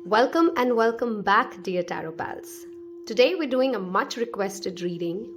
Welcome and welcome back, dear Tarot Pals. Today we're doing a much requested reading.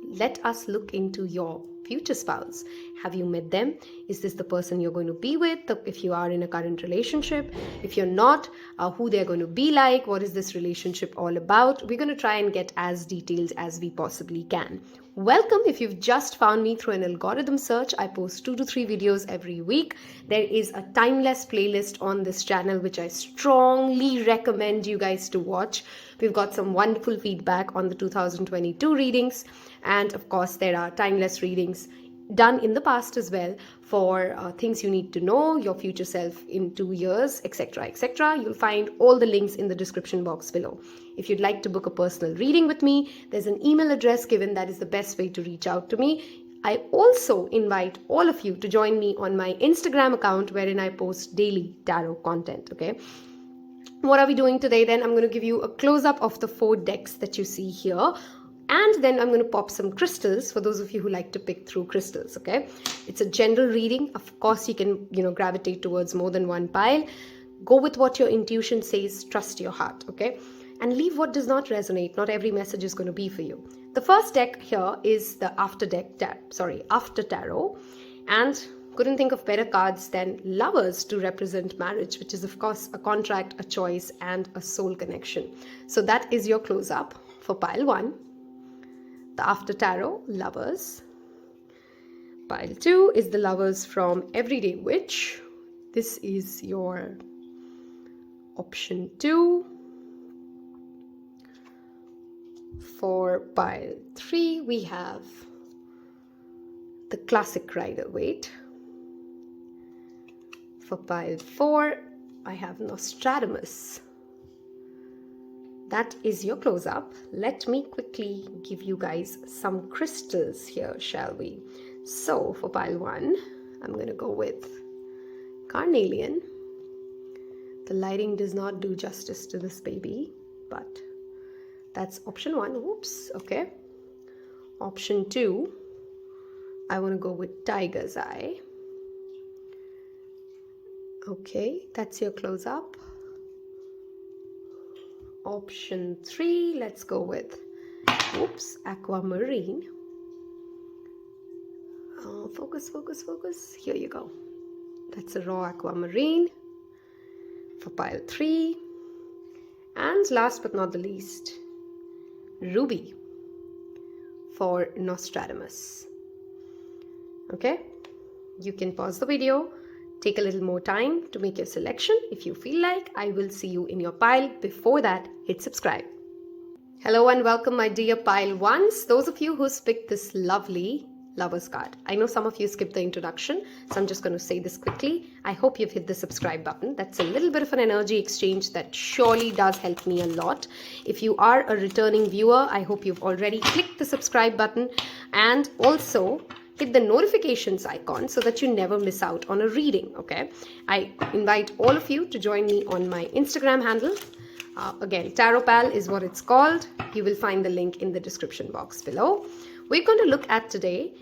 Let us look into your future spouse. Have you met them? Is this the person you're going to be with? If you are in a current relationship, if you're not, who they're going to be like, what is this relationship all about? We're going to try and get as detailed as we possibly can. Welcome. If you've just found me through an algorithm search, I post 2 to 3 videos every week. There is a timeless playlist on this channel which I strongly recommend you guys to watch. We've got some wonderful feedback on the 2022 readings, and of course there are timeless readings done in the past as well for things you need to know, your future self in 2 years, etc, etc. You'll find all the links in the description box below. If you'd like to book a personal reading with me, there's an email address given. That is the best way to reach out to me. I also invite all of you to join me on my Instagram account wherein I post daily tarot content, okay? What are we doing today then? I'm going to give you a close-up of the 4 decks that you see here. And then I'm going to pop some crystals for those of you who like to pick through crystals, okay? It's a general reading. Of course, you can, gravitate towards more than one pile. Go with what your intuition says. Trust your heart, okay? And leave what does not resonate. Not every message is going to be for you. The first deck here is the After Tarot. And couldn't think of better cards than Lovers to represent marriage, which is, of course, a contract, a choice, and a soul connection. So that is your close-up for pile 1. The After Tarot, Lovers. Pile 2 is the Lovers from Everyday Witch. This is your option 2. For pile 3, we have the Classic Rider Waite. For pile 4, I have Nostradamus. That is your close-up. Let me quickly give you guys some crystals here, shall we? So for pile 1, I'm going to go with Carnelian. The lighting does not do justice to this baby, but that's option 1. Oops, okay. Option 2, I want to go with Tiger's Eye. Okay, that's your close-up. Option 3, let's go with, Aquamarine. Focus. Here you go. That's a raw Aquamarine for pile 3. And last but not the least, Ruby for Nostradamus. Okay, you can pause the video. Take a little more time to make your selection. If you feel like, I will see you in your pile. Before that, hit subscribe. Hello and welcome, my dear pile ones. Those of you who's picked this lovely Lovers card. I know some of you skipped the introduction, so I'm just going to say this quickly. I hope you've hit the subscribe button. That's a little bit of an energy exchange that surely does help me a lot. If you are a returning viewer, I hope you've already clicked the subscribe button and also hit the notifications icon so that you never miss out on a reading, okay? I invite all of you to join me on my Instagram handle. Again, Tarot Pal is what it's called. You will find the link in the description box below. We're going to look at today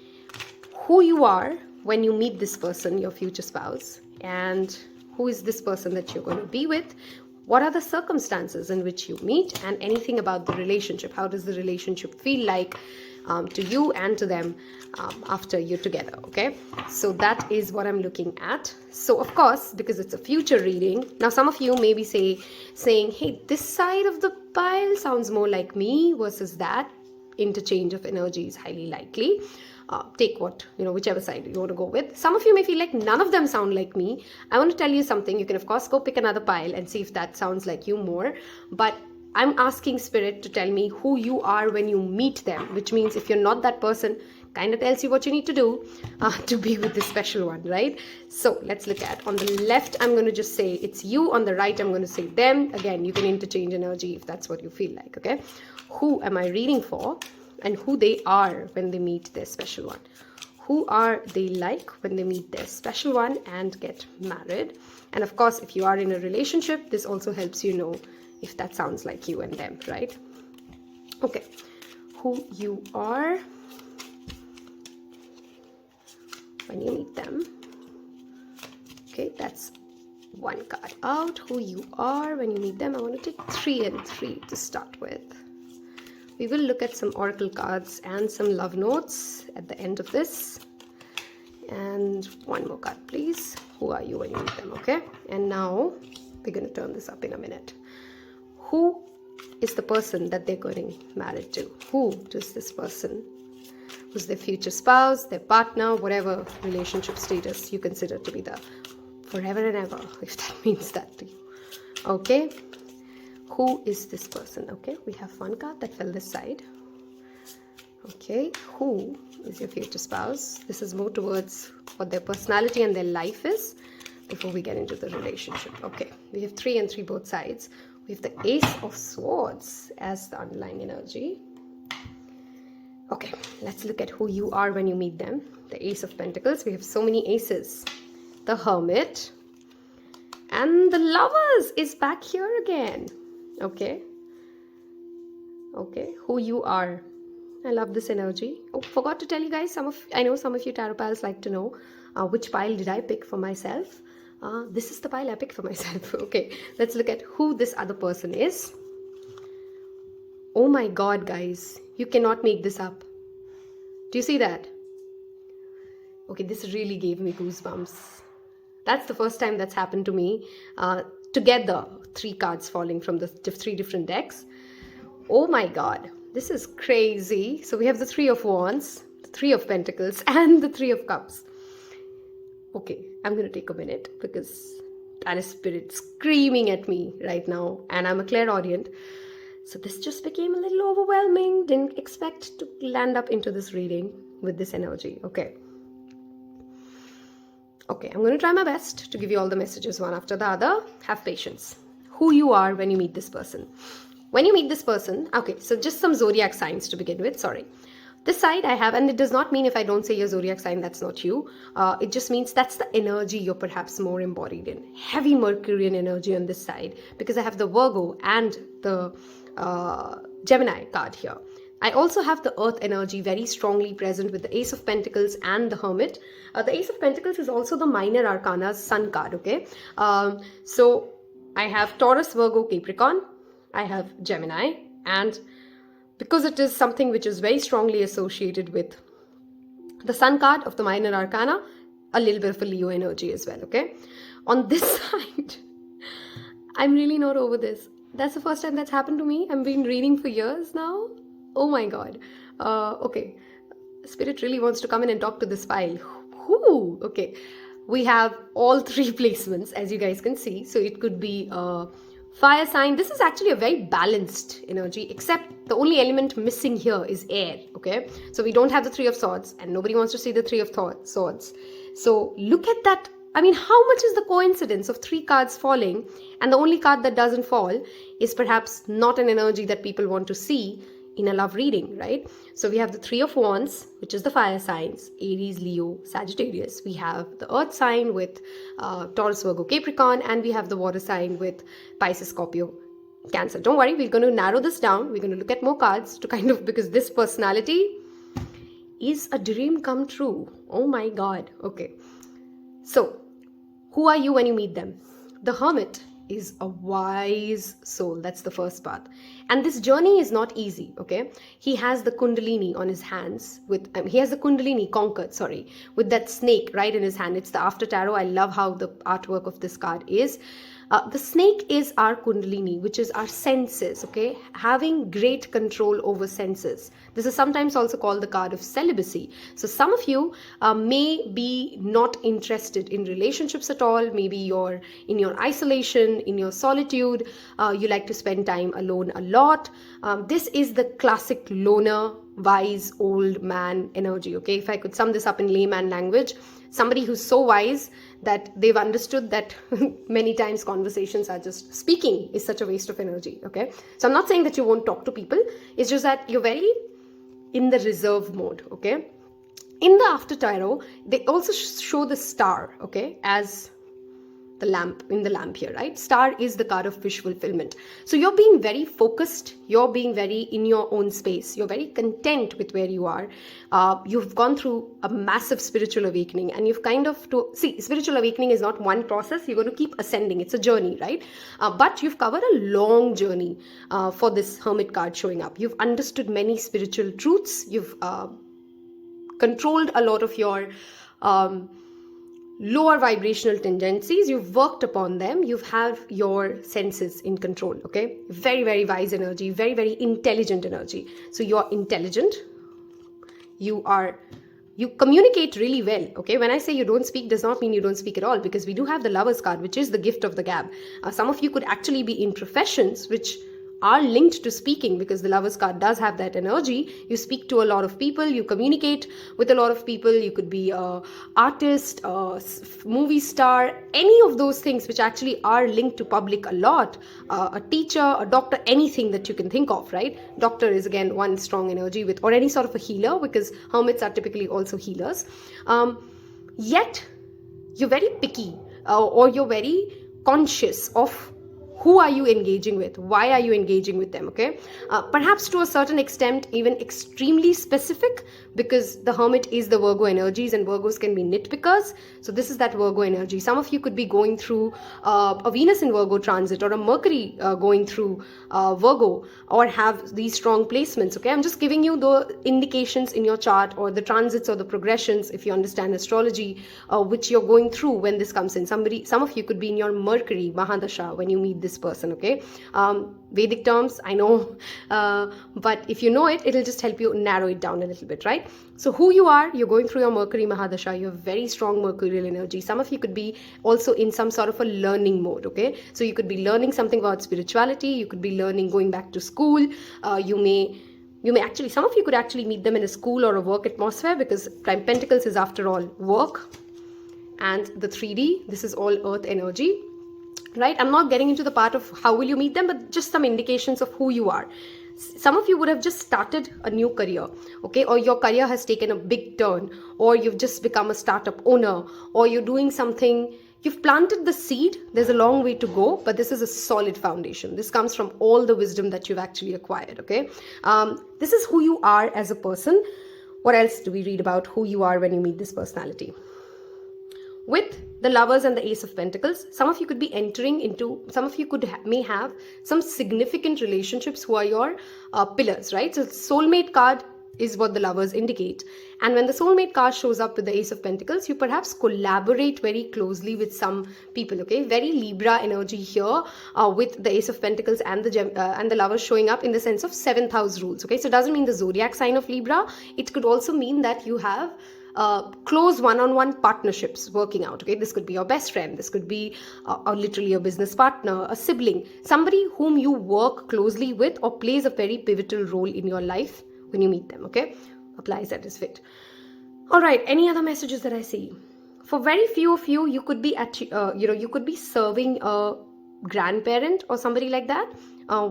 who you are when you meet this person, your future spouse, and who is this person that you're going to be with. What are the circumstances in which you meet, and anything about the relationship. How does the relationship feel like to you and to them after you're together, okay? So that is what I'm looking at. So of course, because it's a future reading, now some of you may be saying, hey, this side of the pile sounds more like me versus that. Interchange of energy is highly likely. Take whichever side you want to go with. Some of you may feel like none of them sound like me. I want to tell you something. You can of course go pick another pile and see if that sounds like you more. But I'm asking Spirit to tell me who you are when you meet them, which means if you're not that person, kind of tells you what you need to do to be with this special one, right? So let's look at, on the left, I'm going to just say it's you. On the right, I'm going to say them. Again, you can interchange energy if that's what you feel like, okay? Who am I reading for and who they are when they meet their special one? Who are they like when they meet their special one and get married? And of course, if you are in a relationship, this also helps you know if that sounds like you and them, right? Okay, who you are when you meet them. Okay, that's One card out, who you are when you meet them. I want to take 3 and 3 to start with. We will look at some oracle cards and some love notes at the end of this. And one more card, please. Who are you when you meet them, okay? And now we're going to turn this up in a minute. Who is the person that they're getting married to? Who does this person, who's their future spouse, their partner, whatever relationship status you consider to be the forever and ever, if that means that to you, okay? Who is this person? Okay, we have one card that fell this side. Okay, who is your future spouse? This is more towards what their personality and their life is before we get into the relationship. Okay, we have 3 and 3 both sides. We have the Ace of Swords as the underlying energy. Okay, let's look at who you are when you meet them. The Ace of Pentacles. We have so many aces. The Hermit. And the Lovers is back here again. Okay. Okay, who you are. I love this energy. Oh, forgot to tell you guys, I know some of you tarot pals like to know which pile did I pick for myself. This is the pile I picked for myself. Okay, let's look at who this other person is. Oh my god, guys, you cannot make this up. Do you see that? Okay, this really gave me goosebumps. That's the first time that's happened to me. Together, 3 cards falling from the 3 different decks. Oh my god, this is crazy. So we have the 3 of Wands, the 3 of Pentacles, and the 3 of Cups. Okay, I'm going to take a minute because that is spirit screaming at me right now, and I'm a clairaudient. So this just became a little overwhelming. Didn't expect to land up into this reading with this energy. Okay. Okay, I'm going to try my best to give you all the messages one after the other. Have patience. Who you are when you meet this person. When you meet this person, okay, so just some zodiac signs to begin with, sorry. This side I have, and it does not mean if I don't say your zodiac sign, that's not you. It just means that's the energy you're perhaps more embodied in. Heavy Mercurian energy on this side, because I have the Virgo and the Gemini card here. I also have the Earth energy very strongly present with the Ace of Pentacles and the Hermit. The Ace of Pentacles is also the minor arcana's Sun card, okay? So I have Taurus, Virgo, Capricorn. I have Gemini, and because it is something which is very strongly associated with the Sun card of the minor arcana, a little bit of a Leo energy as well, okay? On this side, I'm really not over this. That's the first time that's happened to me. I've been reading for years now. Oh my god. Okay, Spirit really wants to come in and talk to this file. Whoo! Okay, we have all 3 placements, as you guys can see. So it could be fire sign. This is actually a very balanced energy, except the only element missing here is air, okay? So we don't have the 3 of Swords, and nobody wants to see the 3 of Swords. So look at that. I mean, how much is the coincidence of 3 cards falling, and the only card that doesn't fall is perhaps not an energy that people want to see in a love reading, right? So we have the 3 of Wands, which is the fire signs, Aries, Leo, Sagittarius. We have the Earth sign with Taurus, Virgo, Capricorn, and we have the water sign with Pisces, Scorpio, Cancer. Don't worry, we're going to narrow this down. We're going to look at more cards to kind of, because this personality is a dream come true. Oh my god. Okay. So, who are you when you meet them? The Hermit is a wise soul. That's the first part. And this journey is not easy, okay? He has the Kundalini on his hands with, he has the Kundalini conquered, sorry, with that snake right in his hand. It's the After Tarot. I love how the artwork of this card is. The snake is our Kundalini, which is our senses, okay? Having great control over senses. This is sometimes also called the card of celibacy. So some of you may be not interested in relationships at all. Maybe you're in your isolation, in your solitude. You like to spend time alone a lot. This is the classic loner, wise, old man energy, okay? If I could sum this up in layman language, somebody who's so wise that they've understood that many times conversations are just speaking is such a waste of energy, okay? So I'm not saying that you won't talk to people. It's just that you're very in the reserve mode, okay? In the After Tarot, they also show the star, okay, as the lamp here, right? Star is the card of wish fulfillment. So you're being very focused, you're being very in your own space, you're very content with where you are. You've gone through a massive spiritual awakening, and you've kind of spiritual awakening is not one process. You're going to keep ascending. It's a journey, right? But you've covered a long journey for this Hermit card showing up. You've understood many spiritual truths. You've controlled a lot of your lower vibrational tendencies. You've worked upon them. You've had your senses in control. Okay, very, very wise energy, very, very intelligent energy. So you're intelligent. You communicate really well. Okay, when I say you don't speak, does not mean you don't speak at all, because we do have the Lovers card, which is the gift of the gab. Some of you could actually be in professions which are linked to speaking, because the Lovers card does have that energy. You speak to a lot of people, you communicate with a lot of people. You could be an artist, a movie star, any of those things which actually are linked to public a lot. A teacher, a doctor, anything that you can think of, right? Doctor is again one strong energy with, or any sort of a healer, because hermits are typically also healers. Yet you're very picky, or you're very conscious of who are you engaging with? Why are you engaging with them? Okay, perhaps to a certain extent, even extremely specific, because the Hermit is the Virgo energies, and Virgos can be nitpickers. So this is that Virgo energy. Some of you could be going through a Venus in Virgo transit, or a Mercury going through Virgo, or have these strong placements. Okay, I'm just giving you the indications in your chart, or the transits or the progressions, if you understand astrology, which you're going through when this comes in. Some of you could be in your Mercury Mahadasha when you meet this person. Okay, Vedic terms, I know, but if you know it, it'll just help you narrow it down a little bit, right? So who you are, you're going through your Mercury Mahadasha, you have very strong mercurial energy. Some of you could be also in some sort of a learning mode. Okay, so you could be learning something about spirituality, you could be learning, going back to school. You may actually, some of you could actually meet them in a school or a work atmosphere, because Prime Pentacles is after all work. And the 3D, this is all earth energy, right? I'm not getting into the part of how will you meet them, but just some indications of who you are. Some of you would have just started a new career, okay, or your career has taken a big turn, or you've just become a startup owner, or you're doing something, you've planted the seed. There's a long way to go, but this is a solid foundation. This comes from all the wisdom that you've actually acquired. Okay, this is who you are as a person. What else do we read about who you are when you meet this personality? With the Lovers and the Ace of Pentacles, some of you could be entering into, some of you may have some significant relationships who are your pillars, right? So soulmate card is what the Lovers indicate. And when the soulmate card shows up with the Ace of Pentacles, you perhaps collaborate very closely with some people. Okay, very Libra energy here, with the Ace of Pentacles and the Lovers showing up in the sense of 7th house rules. Okay, so it doesn't mean the zodiac sign of Libra. It could also mean that you have close one-on-one partnerships working out. Okay, this could be your best friend, this could be literally a business partner, a sibling, somebody whom you work closely with or plays a very pivotal role in your life when you meet them. Okay, applies that as fit. All right, any other messages that I see? For very few of you, you could be at you could be serving a grandparent or somebody like that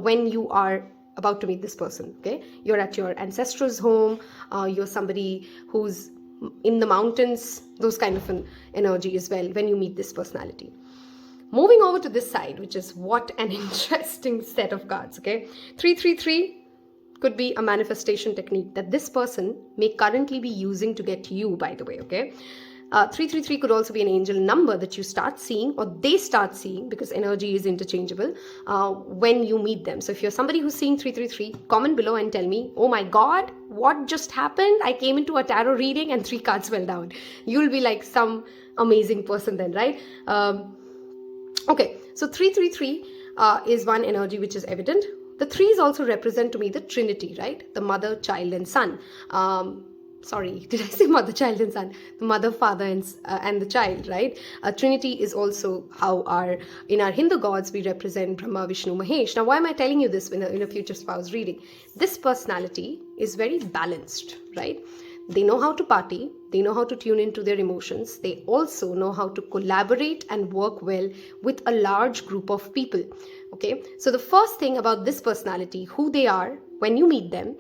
when you are about to meet this person. Okay, you're at your ancestors' home, you're somebody who's in the mountains, those kind of an energy as well when you meet this personality. Moving over to this side, which is what an interesting set of cards. Okay, 333 could be a manifestation technique that this person may currently be using to get you, by the way. Okay, 333 could also be an angel number that you start seeing, or they start seeing, because energy is interchangeable when you meet them. So if you're somebody who's seeing 333, comment below and tell me, oh my god, what just happened? I came into a tarot reading and 3 cards fell down. You'll be like some amazing person then, right? Okay, so 333 is one energy which is evident. The 3s also represent to me the Trinity, right? The mother, child and son. Sorry, did I say mother, child and son? The mother, father and the child, right? Trinity is also how in our Hindu gods we represent Brahma, Vishnu, Mahesh. Now, why am I telling you this in a future spouse reading? This personality is very balanced, right? They know how to party. They know how to tune into their emotions. They also know how to collaborate and work well with a large group of people. Okay, so the first thing about this personality, who they are when you meet them,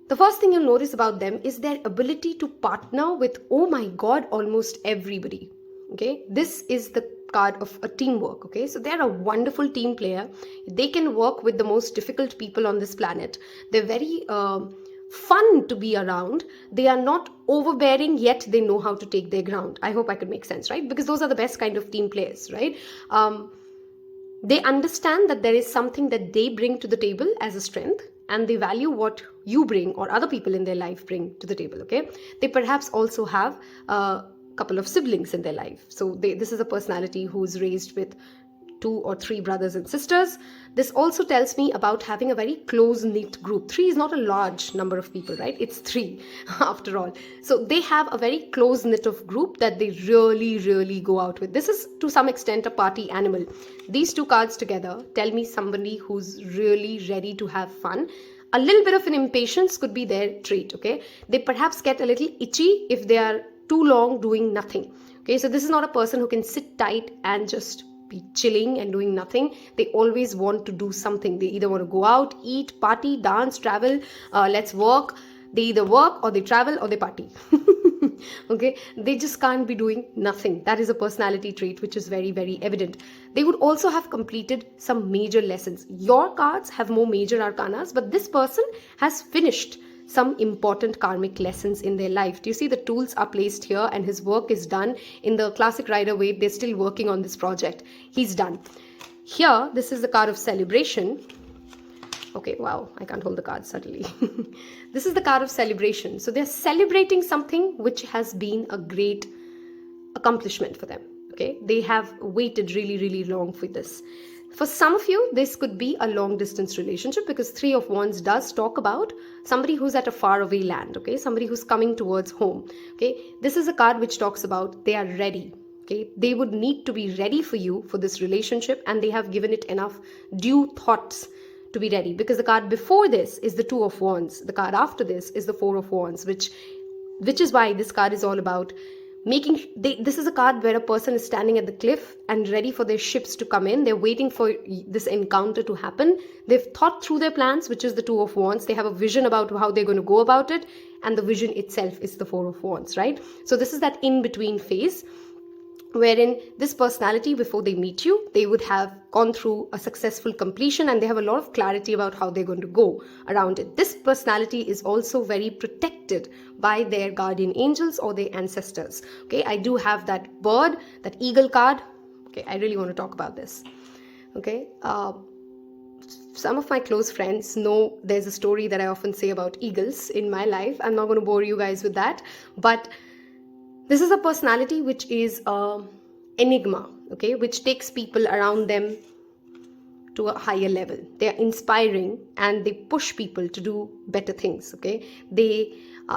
the first thing you'll notice about them is their ability to partner with, oh my god, almost everybody. Okay, this is the card of a teamwork. Okay, so they're a wonderful team player. They can work with the most difficult people on this planet. They're very fun to be around. They are not overbearing, yet they know how to take their ground. I hope I could make sense, right? Because those are the best kind of team players, right? They understand that there is something that they bring to the table as a strength, and they value what you bring or other people in their life bring to the table. Okay, they perhaps also have a couple of siblings in their life, so this is a personality who's raised with 2 or 3 brothers and sisters. This also tells me about having a very close-knit group. 3 is not a large number of people, right? It's 3 after all. So they have a very close-knit of group that they really go out with. This is to some extent a party animal. These 2 cards together tell me somebody who's really ready to have fun. A little bit of an impatience could be their trait, okay? They perhaps get a little itchy if they are too long doing nothing. Okay, so this is not a person who can sit tight and just be chilling and doing nothing. They always want to do something. They either want to go out, eat, party, dance, travel, let's work. They either work or they travel or they party. Okay, they just can't be doing nothing. That is a personality trait which is very evident. They would also have completed some major lessons. Your cards have more major arcanas, but this person has finished some important karmic lessons in their life. Do you see the tools are placed here and his work is done? In the classic Rider Waite, they're still working on this project. He's done. Here, this is the card of celebration. Okay, wow, I can't hold the card suddenly. This is the card of celebration. So they're celebrating something which has been a great accomplishment for them. Okay, they have waited really long for this. For some of you, this could be a long distance relationship, because 3 of Wands does talk about somebody who's at a faraway land, okay? Somebody who's coming towards home, okay? This is a card which talks about they are ready, okay? They would need to be ready for you for this relationship, and they have given it enough due thoughts to be ready, because the card before this is the 2 of Wands. The card after this is the 4 of Wands, which is why this card is all about this is a card where a person is standing at the cliff and ready for their ships to come in. They're waiting for this encounter to happen. They've thought through their plans, which is the 2 of Wands. They have a vision about how they're going to go about it, and the vision itself is the 4 of Wands, right? So this is that in-between phase wherein this personality, before they meet you, they would have gone through a successful completion, and they have a lot of clarity about how they're going to go around it. This personality is also very protected by their guardian angels or their ancestors. Okay, I do have that bird, that eagle card. Okay, I really want to talk about this. Okay, some of my close friends know there's a story that I often say about eagles in my life. I'm not going to bore you guys with that, but this is a personality which is enigma, okay, which takes people around them to a higher level. They are inspiring and they push people to do better things, okay.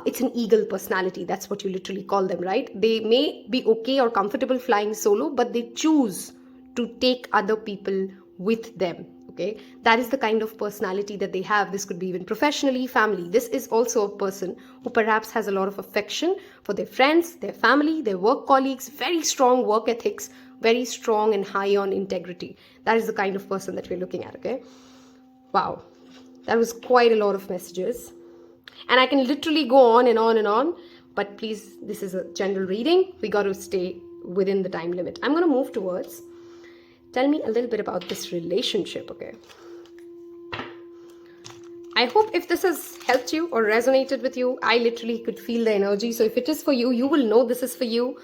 It's an eagle personality. That's what you literally call them, right? They may be okay or comfortable flying solo, but they choose to take other people with them. Okay, that is the kind of personality that they have. This could be even professionally, family. This is also a person who perhaps has a lot of affection for their friends, their family, their work colleagues, very strong work ethics, very strong and high on integrity. That is the kind of person that we're looking at, okay? Wow, that was quite a lot of messages. And I can literally go on and on and on, but please, this is a general reading. We got to stay within the time limit. I'm going to move towards, tell me a little bit about this relationship, okay? I hope if this has helped you or resonated with you, I literally could feel the energy. So if it is for you, you will know this is for you.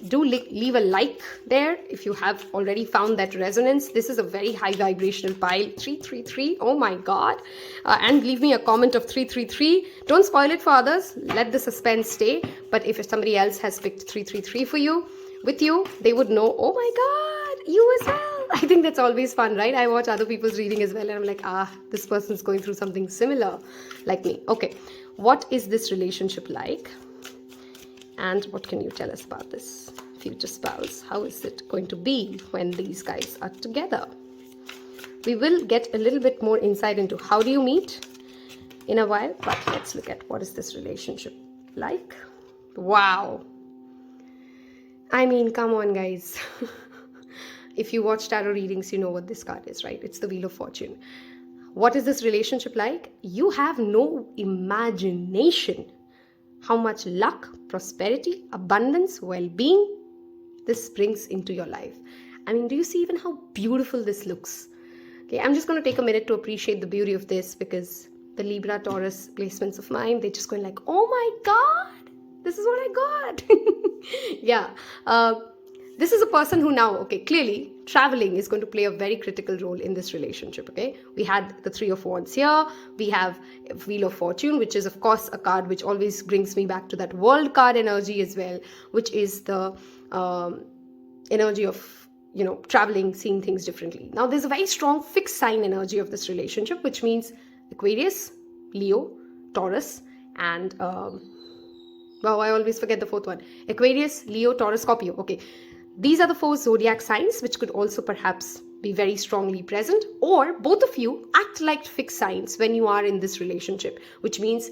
Do leave a like there if you have already found that resonance. This is a very high vibrational pile. 333, oh my god. And leave me a comment of 333. Don't spoil it for others. Let the suspense stay. But if somebody else has picked 333 for you, with you, they would know, oh my god, you as well. I think that's always fun, right? I watch other people's reading as well, and I'm like, this person's going through something similar like me. Okay, what is this relationship like? And what can you tell us about this future spouse? How is it going to be when these guys are together? We will get a little bit more insight into how do you meet in a while, but let's look at what is this relationship like. Wow. I mean, come on, guys. If you watch tarot readings, you know what this card is, right? It's the Wheel of Fortune. What is this relationship like? You have no imagination how much luck, prosperity, abundance, well-being, this brings into your life. I mean, do you see even how beautiful this looks? Okay, I'm just going to take a minute to appreciate the beauty of this, because the Libra Taurus placements of mine, they're just going like, oh my God, this is what I got. Yeah. This is a person who now, okay, clearly traveling is going to play a very critical role in this relationship, okay? We had the Three of Wands here. We have Wheel of Fortune, which is, of course, a card which always brings me back to that World card energy as well, which is the energy of, traveling, seeing things differently. Now, there's a very strong fixed sign energy of this relationship, which means Aquarius, Leo, Taurus, and, wow, I always forget the fourth one. Aquarius, Leo, Taurus, Scorpio. Okay. These are the 4 zodiac signs which could also perhaps be very strongly present, or both of you act like fixed signs when you are in this relationship, which means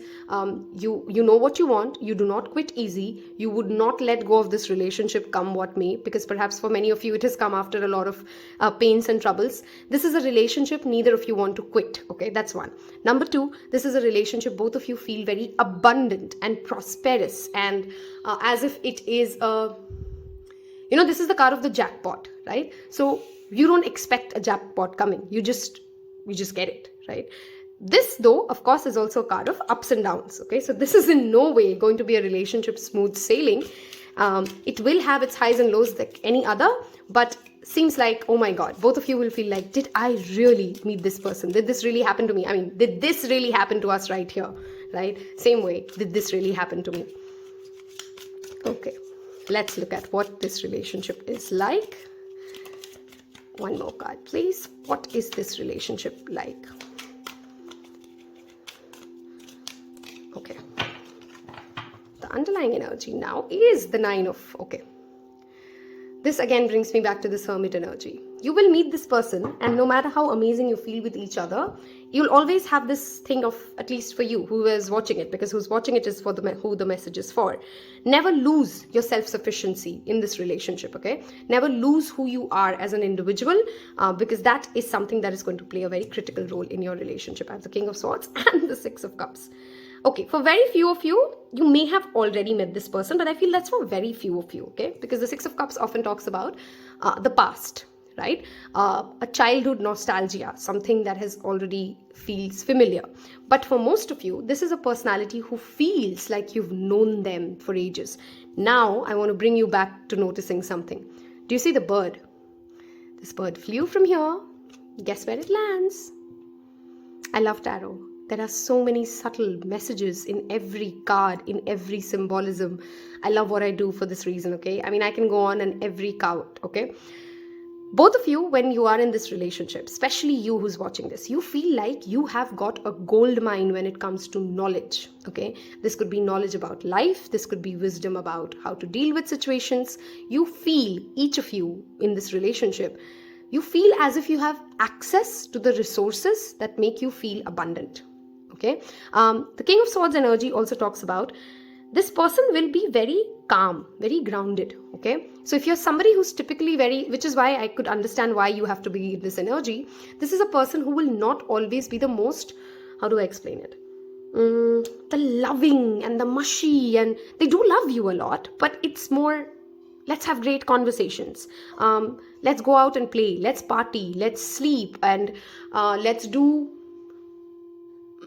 you know what you want, you do not quit easy, you would not let go of this relationship come what may, because perhaps for many of you it has come after a lot of pains and troubles. This is a relationship neither of you want to quit, okay? That's one. Number 2, this is a relationship both of you feel very abundant and prosperous, and as if it is a, this is the card of the jackpot, right? So you don't expect a jackpot coming. You just get it, right? This, though, of course, is also a card of ups and downs, okay? So this is in no way going to be a relationship smooth sailing. It will have its highs and lows like any other, but seems like, oh my God, both of you will feel like, did I really meet this person? Did this really happen to me? I mean, did this really happen to us right here, right? Same way, did this really happen to me? Okay. Let's look at what this relationship is like. One more card, please. What is this relationship like? Okay. The underlying energy now is the 9 of, okay. This again brings me back to this Hermit energy. You will meet this person, and no matter how amazing you feel with each other, you'll always have this thing of, at least for you, who is watching it, because who's watching it is for who the message is for. Never lose your self-sufficiency in this relationship, okay? Never lose who you are as an individual, because that is something that is going to play a very critical role in your relationship. I have the King of Swords and the Six of Cups. Okay, for very few of you, you may have already met this person, but I feel that's for very few of you, okay? Because the Six of Cups often talks about the past, right? A childhood nostalgia, something that has already feels familiar. But for most of you, this is a personality who feels like you've known them for ages. Now, I want to bring you back to noticing something. Do you see the bird? This bird flew from here. Guess where it lands? I love tarot. There are so many subtle messages in every card, in every symbolism. I love what I do for this reason, okay? I mean, I can go on every card, okay? Both of you, when you are in this relationship, especially you who's watching this, you feel like you have got a gold mine when it comes to knowledge, okay? This could be knowledge about life. This could be wisdom about how to deal with situations. You feel, each of you in this relationship, you feel as if you have access to the resources that make you feel abundant, okay? The King of Swords energy also talks about this person will be very calm, very grounded, okay? So if you're somebody who's typically very, which is why I could understand why you have to be in this energy, this is a person who will not always be the most, how do I explain it? The loving and the mushy, and they do love you a lot, but it's more, let's have great conversations. Let's go out and play. Let's party. Let's sleep. And let's do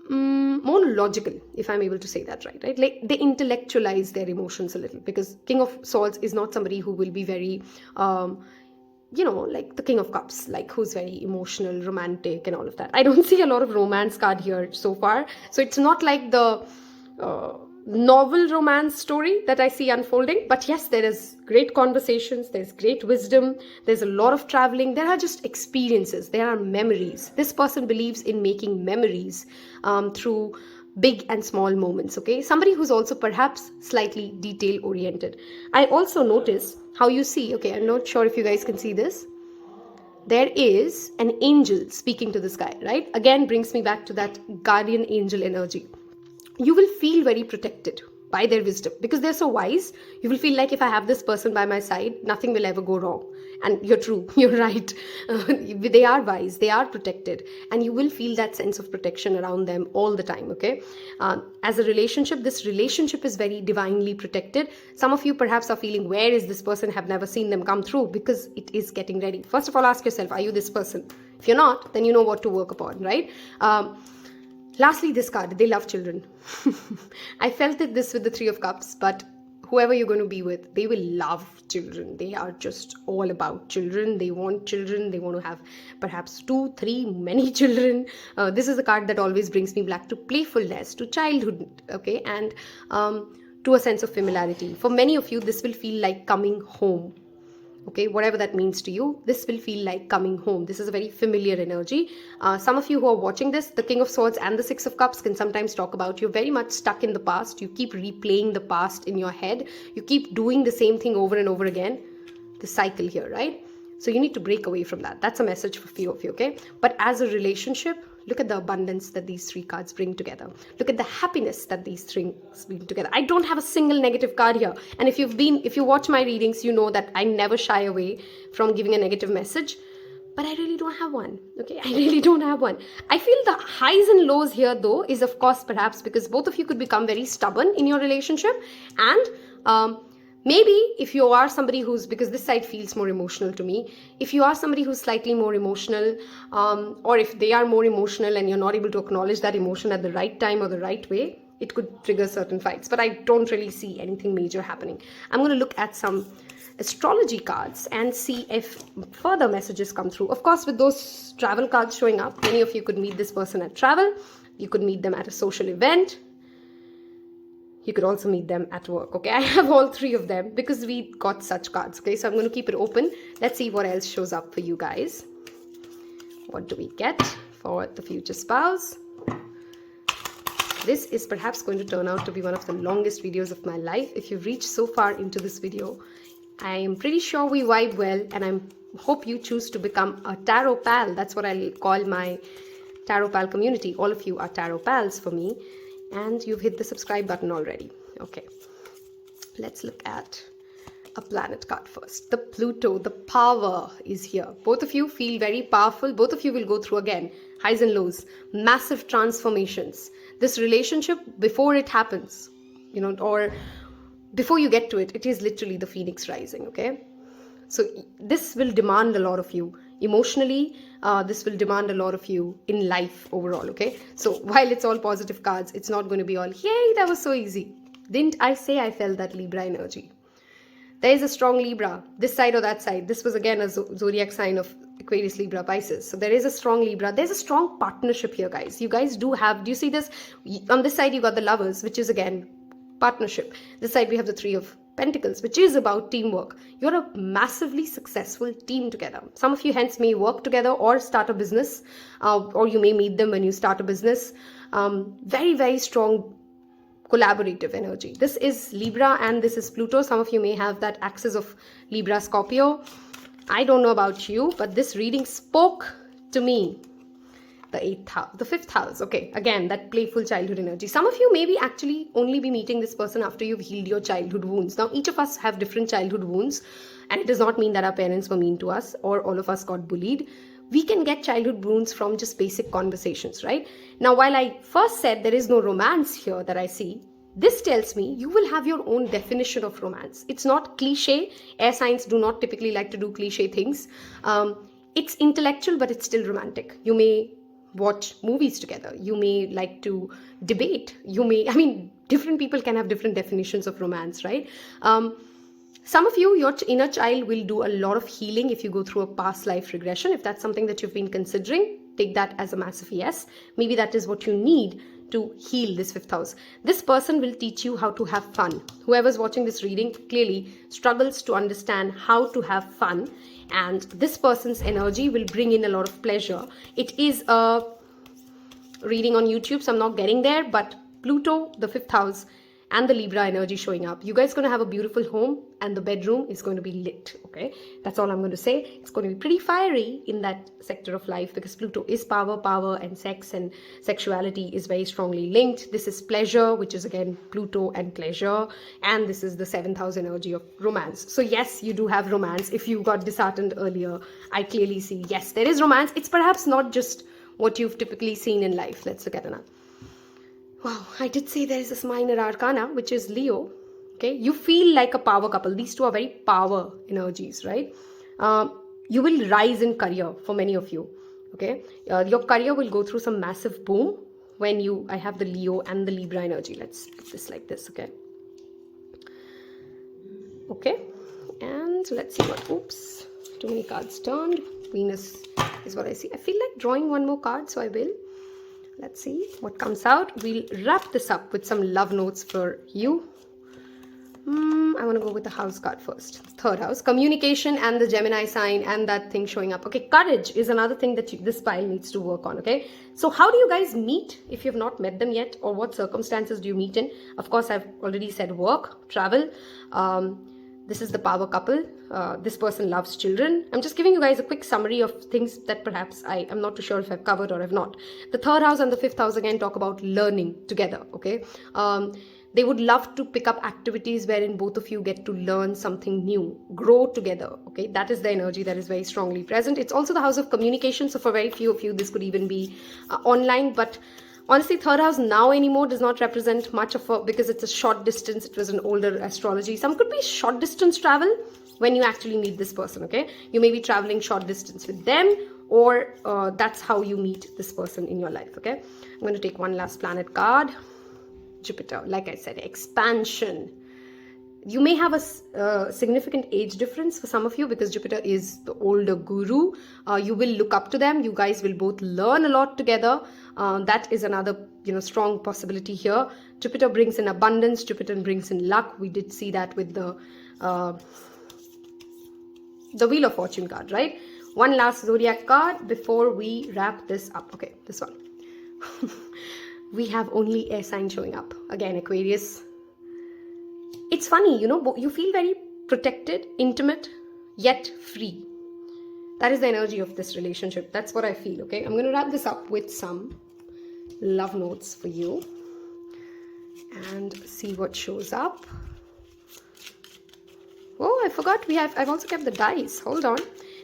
more logical, if I'm able to say that right? Like they intellectualize their emotions a little, because King of Swords is not somebody who will be very, like the King of Cups, like who's very emotional, romantic and all of that. I don't see a lot of romance card here so far. So it's not like the novel romance story that I see unfolding. But yes, there is great conversations, there's great wisdom, there's a lot of traveling, there are just experiences, there are memories. This person believes in making memories through big and small moments, okay? Somebody who's also perhaps slightly detail oriented. I also notice how you see, okay, I'm not sure if you guys can see this. There is an angel speaking to this guy, right? Again, brings me back to that guardian angel energy. You will feel very protected by their wisdom because they're so wise. You will feel like if I have this person by my side, nothing will ever go wrong. And you're true, you're right. They are wise, they are protected, and you will feel that sense of protection around them all the time, okay? As a relationship, this relationship is very divinely protected. Some of you perhaps are feeling, where is this person? Have never seen them come through, because it is getting ready. First of all, ask yourself, are you this person? If you're not, then you know what to work upon, right? Lastly, this card, they love children. I felt it this with the Three of Cups, but whoever you're going to be with, they will love children. They are just all about children. They want children. They want to have perhaps 2, 3, many children. This is a card that always brings me back to playfulness, to childhood, okay, and to a sense of familiarity. For many of you, this will feel like coming home. Okay, whatever that means to you, this will feel like coming home. This is a very familiar energy. Some of you who are watching this, the King of Swords and the Six of Cups can sometimes talk about you're very much stuck in the past. You keep replaying the past in your head. You keep doing the same thing over and over again. The cycle here, right? So you need to break away from that. That's a message for few of you, okay? But as a relationship, look at the abundance that these three cards bring together. Look at the happiness that these three bring together. I don't have a single negative card here. And if you watch my readings, you know that I never shy away from giving a negative message. But I really don't have one, okay? I really don't have one. I feel the highs and lows here, though, is of course perhaps because both of you could become very stubborn in your relationship. And maybe if you are somebody who's, because this side feels more emotional to me, if you are somebody who's slightly more emotional, or if they are more emotional and you're not able to acknowledge that emotion at the right time or the right way, it could trigger certain fights. But I don't really see anything major happening. I'm going to look at some astrology cards and see if further messages come through. Of course, with those travel cards showing up, many of you could meet this person at travel. You could meet them at a social event. You could also meet them at work, okay? I have all three of them because we got such cards, okay? So I'm going to keep it open. Let's see what else shows up for you guys. What do we get for the future spouse? This is perhaps going to turn out to be one of the longest videos of my life. If you've reached so far into this video, I am pretty sure we vibe well, and I hope you choose to become a tarot pal. That's what I'll call my tarot pal community. All of you are tarot pals for me. And you've hit the subscribe button already. Okay, let's look at a planet card first. The Pluto, the power is here. Both of you feel very powerful. Both of you will go through again highs and lows, massive transformations. This relationship, before it happens, you know, or before you get to it, it is literally the phoenix rising, okay? So this will demand a lot of you emotionally. This will demand a lot of you in life overall, okay? So while it's all positive cards, it's not going to be all, yay, that was so easy. Didn't I say I felt that Libra energy? There is a strong Libra, this side or that side. This was again a zodiac sign of Aquarius, Libra, Pisces. So there is a strong Libra. There's a strong partnership here, guys. You guys do have, do you see this? On this side, you got the Lovers, which is again partnership. This side, we have the Three of Pentacles, which is about teamwork. You're a massively successful team together. Some of you hence may work together or start a business, or you may meet them when you start a business. Very, very strong collaborative energy. This is Libra and this is Pluto. Some of you may have that axis of Libra, Scorpio. I don't know about you, but this reading spoke to me. The 8th house, the 5th house. Okay, again, that playful childhood energy. Some of you maybe actually only be meeting this person after you've healed your childhood wounds. Now, each of us have different childhood wounds, and it does not mean that our parents were mean to us or all of us got bullied. We can get childhood wounds from just basic conversations, right? Now, while I first said there is no romance here that I see, this tells me you will have your own definition of romance. It's not cliche. Air signs do not typically like to do cliche things. It's intellectual, but it's still romantic. You may watch movies together. You may like to debate. Different people can have different definitions of romance, right? Some of you, your inner child will do a lot of healing if you go through a past life regression. If that's something that you've been considering, take that as a massive yes. Maybe that is what you need to heal this 5th house. This person will teach you how to have fun. Whoever's watching this reading clearly struggles to understand how to have fun, and this person's energy will bring in a lot of pleasure. It is a reading on YouTube, so I'm not getting there, but Pluto, the 5th house, and the Libra energy showing up, you guys are going to have a beautiful home and the bedroom is going to be lit. Okay, that's all I'm going to say. It's going to be pretty fiery in that sector of life because Pluto is power, and sex and sexuality is very strongly linked. This is pleasure, which is again Pluto and pleasure, and this is the 7th house energy of romance. So yes, you do have romance. If you got disheartened earlier, I clearly see yes, there is romance. It's perhaps not just what you've typically seen in life. Let's look at another. Wow, I did say there is this minor arcana, which is Leo. Okay, you feel like a power couple. These two are very power energies, right? You will rise in career for many of you. Okay, your career will go through some massive boom when I have the Leo and the Libra energy. Let's put this like this, okay? Okay, and let's see what, oops, too many cards turned. Venus is what I see. I feel like drawing one more card, so I will. Let's see what comes out. We'll wrap this up with some love notes for you. I want to go with the house card first. 3rd house, communication and the Gemini sign and that thing showing up. Okay, courage is another thing that this pile needs to work on. Okay, so how do you guys meet if you've not met them yet, or what circumstances do you meet in? Of course, I've already said work, travel. This is the power couple. This person loves children. I'm just giving you guys a quick summary of things that perhaps I am not too sure if I've covered or have not. The 3rd house and the 5th house again talk about learning together. Okay, they would love to pick up activities wherein both of you get to learn something new, grow together. Okay, that is the energy that is very strongly present. It's also the house of communication. So for very few of you, this could even be online, but honestly, 3rd house now anymore does not represent much of a, because it's a short distance. It was an older astrology. Some could be short distance travel when you actually meet this person. Okay, you may be traveling short distance with them, or that's how you meet this person in your life. Okay, I'm going to take one last planet card. Jupiter, like I said, expansion. You may have a significant age difference for some of you because Jupiter is the older guru. You will look up to them. You guys will both learn a lot together. That is another, strong possibility here. Jupiter brings in abundance. Jupiter brings in luck. We did see that with the Wheel of Fortune card, right? One last zodiac card before we wrap this up. Okay, this one. We have only air sign showing up. Again, Aquarius. It's funny, you feel very protected, intimate, yet free. That is the energy of this relationship. That's what I feel, okay? I'm going to wrap this up with some love notes for you and see what shows up. Oh, I forgot I've also kept the dice. Hold on.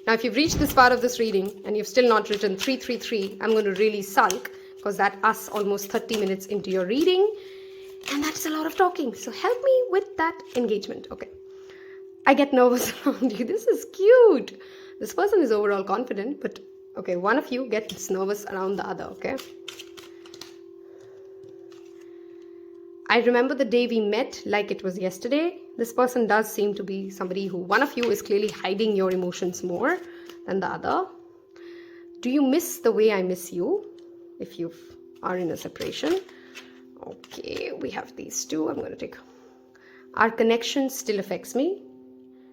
Now, if you've reached this part of this reading and you've still not written 333, I'm going to really sulk because that's almost 30 minutes into your reading. And that's a lot of talking. So help me with that engagement. Okay. I get nervous around you. This is cute. This person is overall confident, but okay, one of you gets nervous around the other. Okay. I remember the day we met like it was yesterday. This person does seem to be somebody who, one of you is clearly hiding your emotions more than the other. Do you miss the way I miss you if you are in a separation? Okay, we have these two. I'm going to take. Our connection still affects me.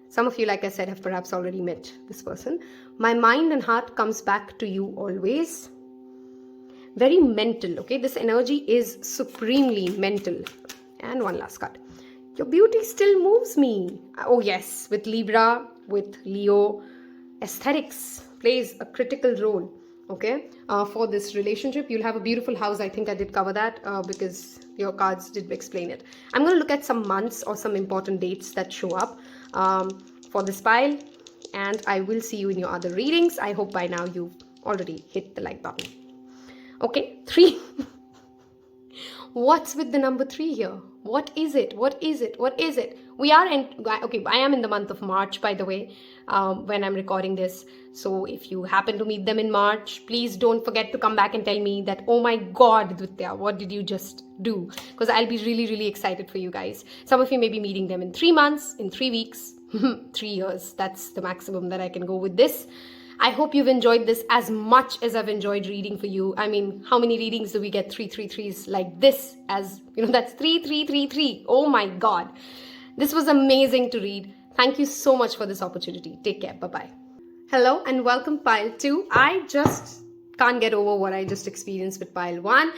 Some of you, like I said, have perhaps already met this person. My mind and heart comes back to you always. Very mental, okay? This energy is supremely mental. And one last card. Your beauty still moves me. Oh yes, with Libra, with Leo, aesthetics plays a critical role. Okay, for this relationship, you'll have a beautiful house. I think I did cover that because your cards did explain it. I'm going to look at some months or some important dates that show up for this pile, and I will see you in your other readings. I hope by now you've already hit the like button. Okay, 3. What's with the number 3 here? What is it? What is it? What is it? We are in, okay, I am in the month of March, by the way, when I'm recording this. So if you happen to meet them in March, please don't forget to come back and tell me that, oh my God, Dwitiya, what did you just do? Because I'll be really, really excited for you guys. Some of you may be meeting them in 3 months, in 3 weeks, 3 years. That's the maximum that I can go with this. I hope you've enjoyed this as much as I've enjoyed reading for you. I mean, how many readings do we get 333s like this? As you know, that's 3333. Oh my God. This was amazing to read. Thank you so much for this opportunity. Take care. Bye-bye. Hello and welcome pile 2. I just can't get over what I just experienced with pile 1.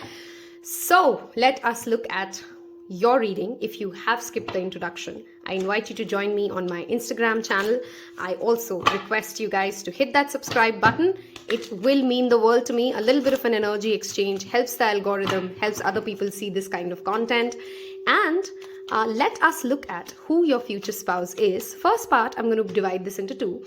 So let us look at your reading, if you have skipped the introduction, I invite you to join me on my Instagram channel. I also request you guys to hit that subscribe button. It will mean the world to me. A little bit of an energy exchange helps the algorithm, helps other people see this kind of content. And let us look at who your future spouse is. First part, I'm going to divide this into two.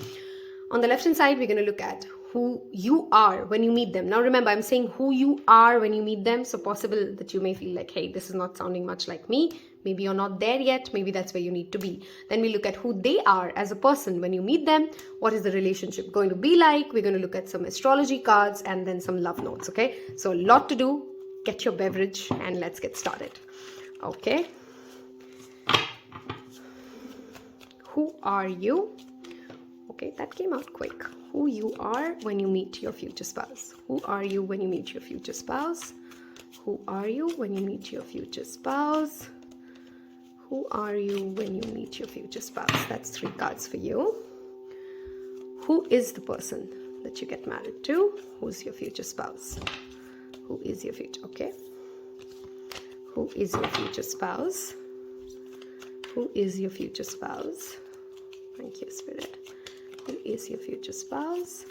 On the left hand side, we're going to look at who you are when you meet them. Now remember, I'm saying who you are when you meet them. So possible that you may feel like, hey, this is not sounding much like me. Maybe you're not there yet. Maybe that's where you need to be. Then we look at who they are as a person when you meet them. What is the relationship going to be like? We're going to look at some astrology cards and then some love notes. Okay, so a lot to do. Get your beverage and let's get started. Okay. Who are you? Okay, that came out quick. Who you are when you meet your future spouse. Who are you when you meet your future spouse? Who are you when you meet your future spouse? Who are you when you meet your future spouse? That's 3 cards for you. Who is the person that you get married to? Who's your future spouse? Who is your future? Okay. Who is your future spouse? Who is your future spouse? Thank you, Spirit. Who is your future spouse?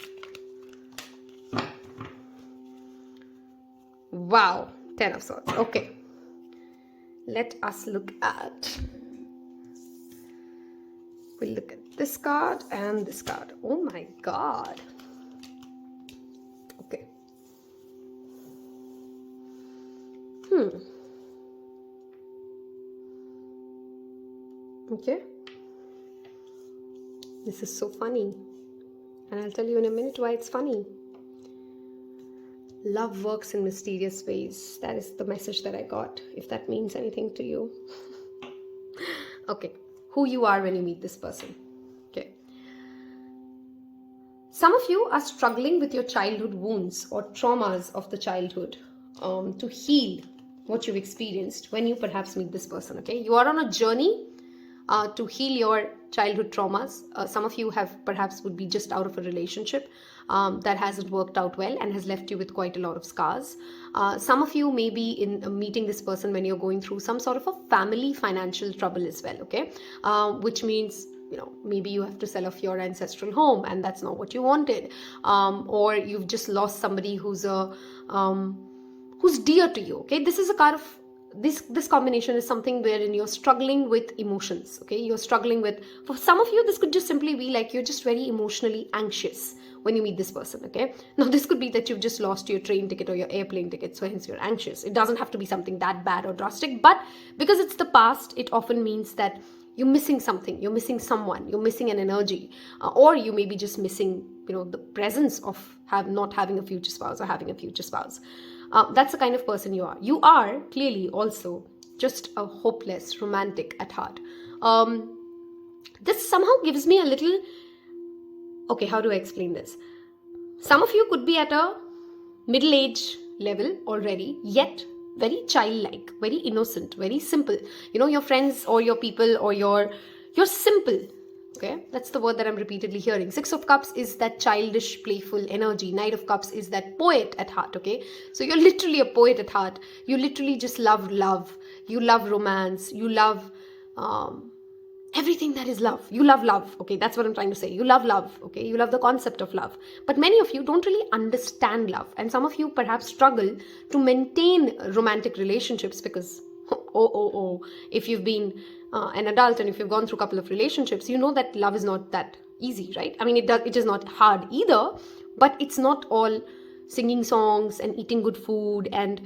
Wow, 10 of Swords. Okay. Let us look at... We'll look at this card and this card. Oh my God. Okay. Okay. This is so funny. And I'll tell you in a minute why it's funny. Love works in mysterious ways. That is the message that I got, if that means anything to you. Okay. Who you are when you meet this person. Okay. Some of you are struggling with your childhood wounds or traumas of the childhood to heal what you've experienced when you perhaps meet this person. Okay. You are on a journey to heal your childhood traumas. Some of you have perhaps would be just out of a relationship that hasn't worked out well and has left you with quite a lot of scars. Some of you may be in meeting this person when you're going through some sort of a family financial trouble as well. Okay, which means, you know, maybe you have to sell off your ancestral home and that's not what you wanted, or you've just lost somebody who's dear to you. Okay, this is a card of this combination is something wherein you're struggling with emotions. Okay, you're struggling with, for some of you this could just simply be like you're just very emotionally anxious when you meet this person. Okay, now this could be that you've just lost your train ticket or your airplane ticket, so hence you're anxious. It doesn't have to be something that bad or drastic, but because it's the past, it often means that you're missing something, you're missing someone, you're missing an energy, or you may be just missing, you know, the presence of not having a future spouse or having a future spouse. That's the kind of person you are. You are clearly also just a hopeless romantic at heart. This somehow gives me a little... Okay, how do I explain this? Some of you could be at a middle-age level already, yet very childlike, very innocent, very simple. You know, your friends or your people or you're simple. Okay, that's the word that I'm repeatedly hearing. 6 of Cups is that childish, playful energy. Knight of Cups is that poet at heart. Okay, so you're literally a poet at heart. You literally just love love. You love romance. You love everything that is love. You love love. Okay, that's what I'm trying to say. You love love. Okay, you love the concept of love. But many of you don't really understand love. And some of you perhaps struggle to maintain romantic relationships because, if you've been an adult and if you've gone through a couple of relationships, you know that love is not that easy, right? I mean, it is not hard either, but it's not all singing songs and eating good food and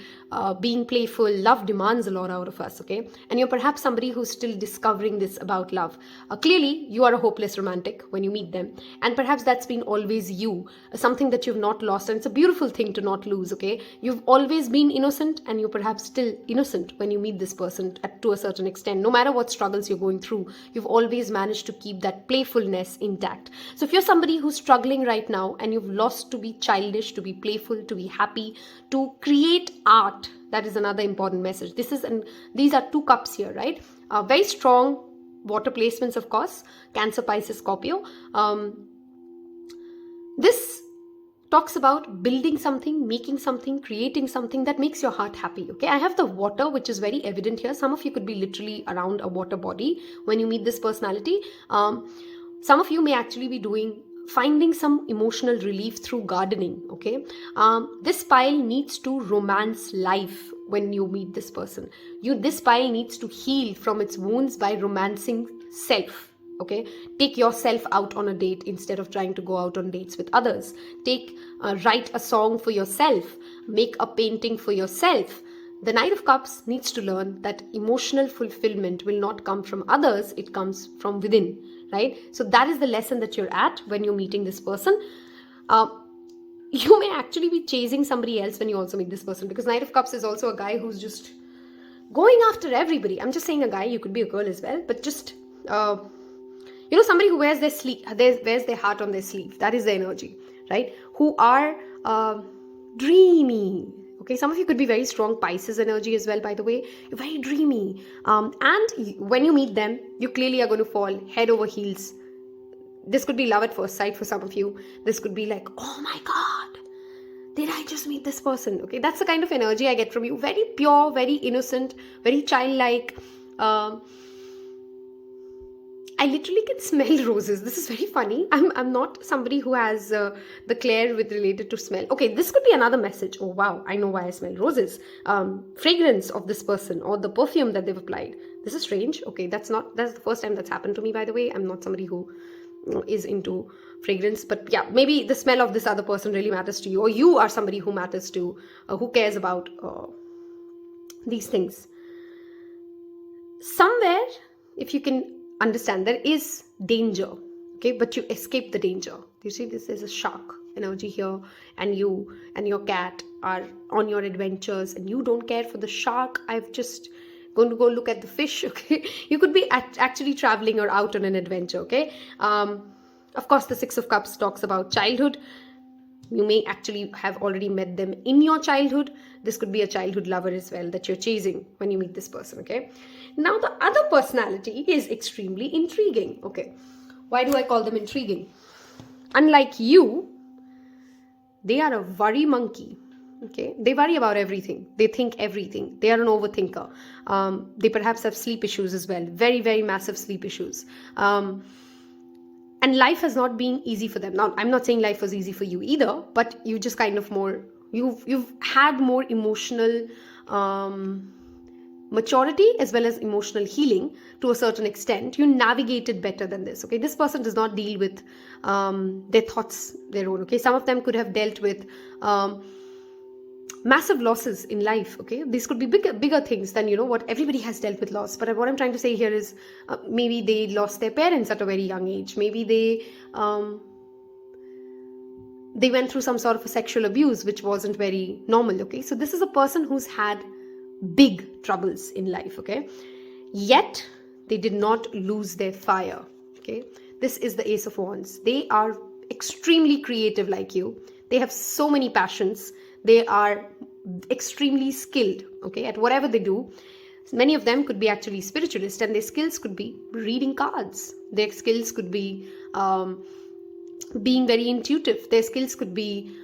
being playful. Love demands a lot out of us, okay? And you're perhaps somebody who's still discovering this about love. Clearly, you are a hopeless romantic when you meet them. And perhaps that's been always you, something that you've not lost. And it's a beautiful thing to not lose, okay? You've always been innocent and you're perhaps still innocent when you meet this person to a certain extent. No matter what struggles you're going through, you've always managed to keep that playfulness intact. So if you're somebody who's struggling right now and you've lost to be childish, to be playful, to be happy, to create art, that is another important message. These are 2 cups here, right? Very strong water placements, of course. Cancer, Pisces, Scorpio. This talks about building something, making something, creating something that makes your heart happy. Okay, I have the water, which is very evident here. Some of you could be literally around a water body when you meet this personality. Some of you may actually be finding some emotional relief through gardening. Okay, this pile needs to romance life when you meet this person. This pile needs to heal from its wounds by romancing self. Okay, take yourself out on a date instead of trying to go out on dates with others. Write a song for yourself, make a painting for yourself. The Knight of Cups needs to learn that emotional fulfillment will not come from others, it comes from within, right? So that is the lesson that you're at when you're meeting this person. You may actually be chasing somebody else when you also meet this person, because Knight of Cups is also a guy who's just going after everybody. I'm just saying a guy, you could be a girl as well, but just somebody who wears their heart on their sleeve. That is the energy, right? Who are dreamy. Okay, some of you could be very strong Pisces energy as well, by the way. You're very dreamy. And when you meet them, you clearly are going to fall head over heels. This could be love at first sight for some of you. This could be like, oh my God, did I just meet this person? Okay, that's the kind of energy I get from you. Very pure, very innocent, very childlike. I literally can smell roses. This is very funny. I'm not somebody who has the clair with related to smell. Okay, this could be another message. Oh wow, I know why I smell roses. Fragrance of this person or the perfume that they've applied. This is strange. Okay, that's the first time that's happened to me, by the way. I'm not somebody who is into fragrance, but yeah, maybe the smell of this other person really matters to you, or you are somebody who matters to, who cares about these things. Somewhere, if you can understand, there is danger, okay, but you escape the danger. You see, this is a shark energy here, and you and your cat are on your adventures, and you don't care for the shark. I've just going to go look at the fish. Okay, you could be actually traveling or out on an adventure. Okay, of course, the Six of Cups talks about childhood. You may actually have already met them in your childhood. This could be a childhood lover as well that you're chasing when you meet this person. Okay, now the other personality is extremely intriguing. Okay, why do I call them intriguing? Unlike you, they are a worry monkey. Okay, they worry about everything. They think everything. They are an overthinker. They perhaps have sleep issues as well. Very, very massive sleep issues. And life has not been easy for them. Now, I'm not saying life was easy for you either, but you just kind of you've had more emotional maturity as well as emotional healing to a certain extent. You navigated better than this. Okay, this person does not deal with their thoughts their own. Okay, some of them could have dealt with massive losses in life. Okay, these could be bigger things than what everybody has dealt with loss. But what I'm trying to say here is maybe they lost their parents at a very young age. Maybe they went through some sort of a sexual abuse which wasn't very normal. Okay, so this is a person who's had big troubles in life. Okay, yet they did not lose their fire. Okay, this is the Ace of Wands. They are extremely creative like you. They have so many passions. They are extremely skilled, okay, at whatever they do. Many of them could be actually spiritualists, and their skills could be reading cards. Their skills could be being very intuitive. Their skills could be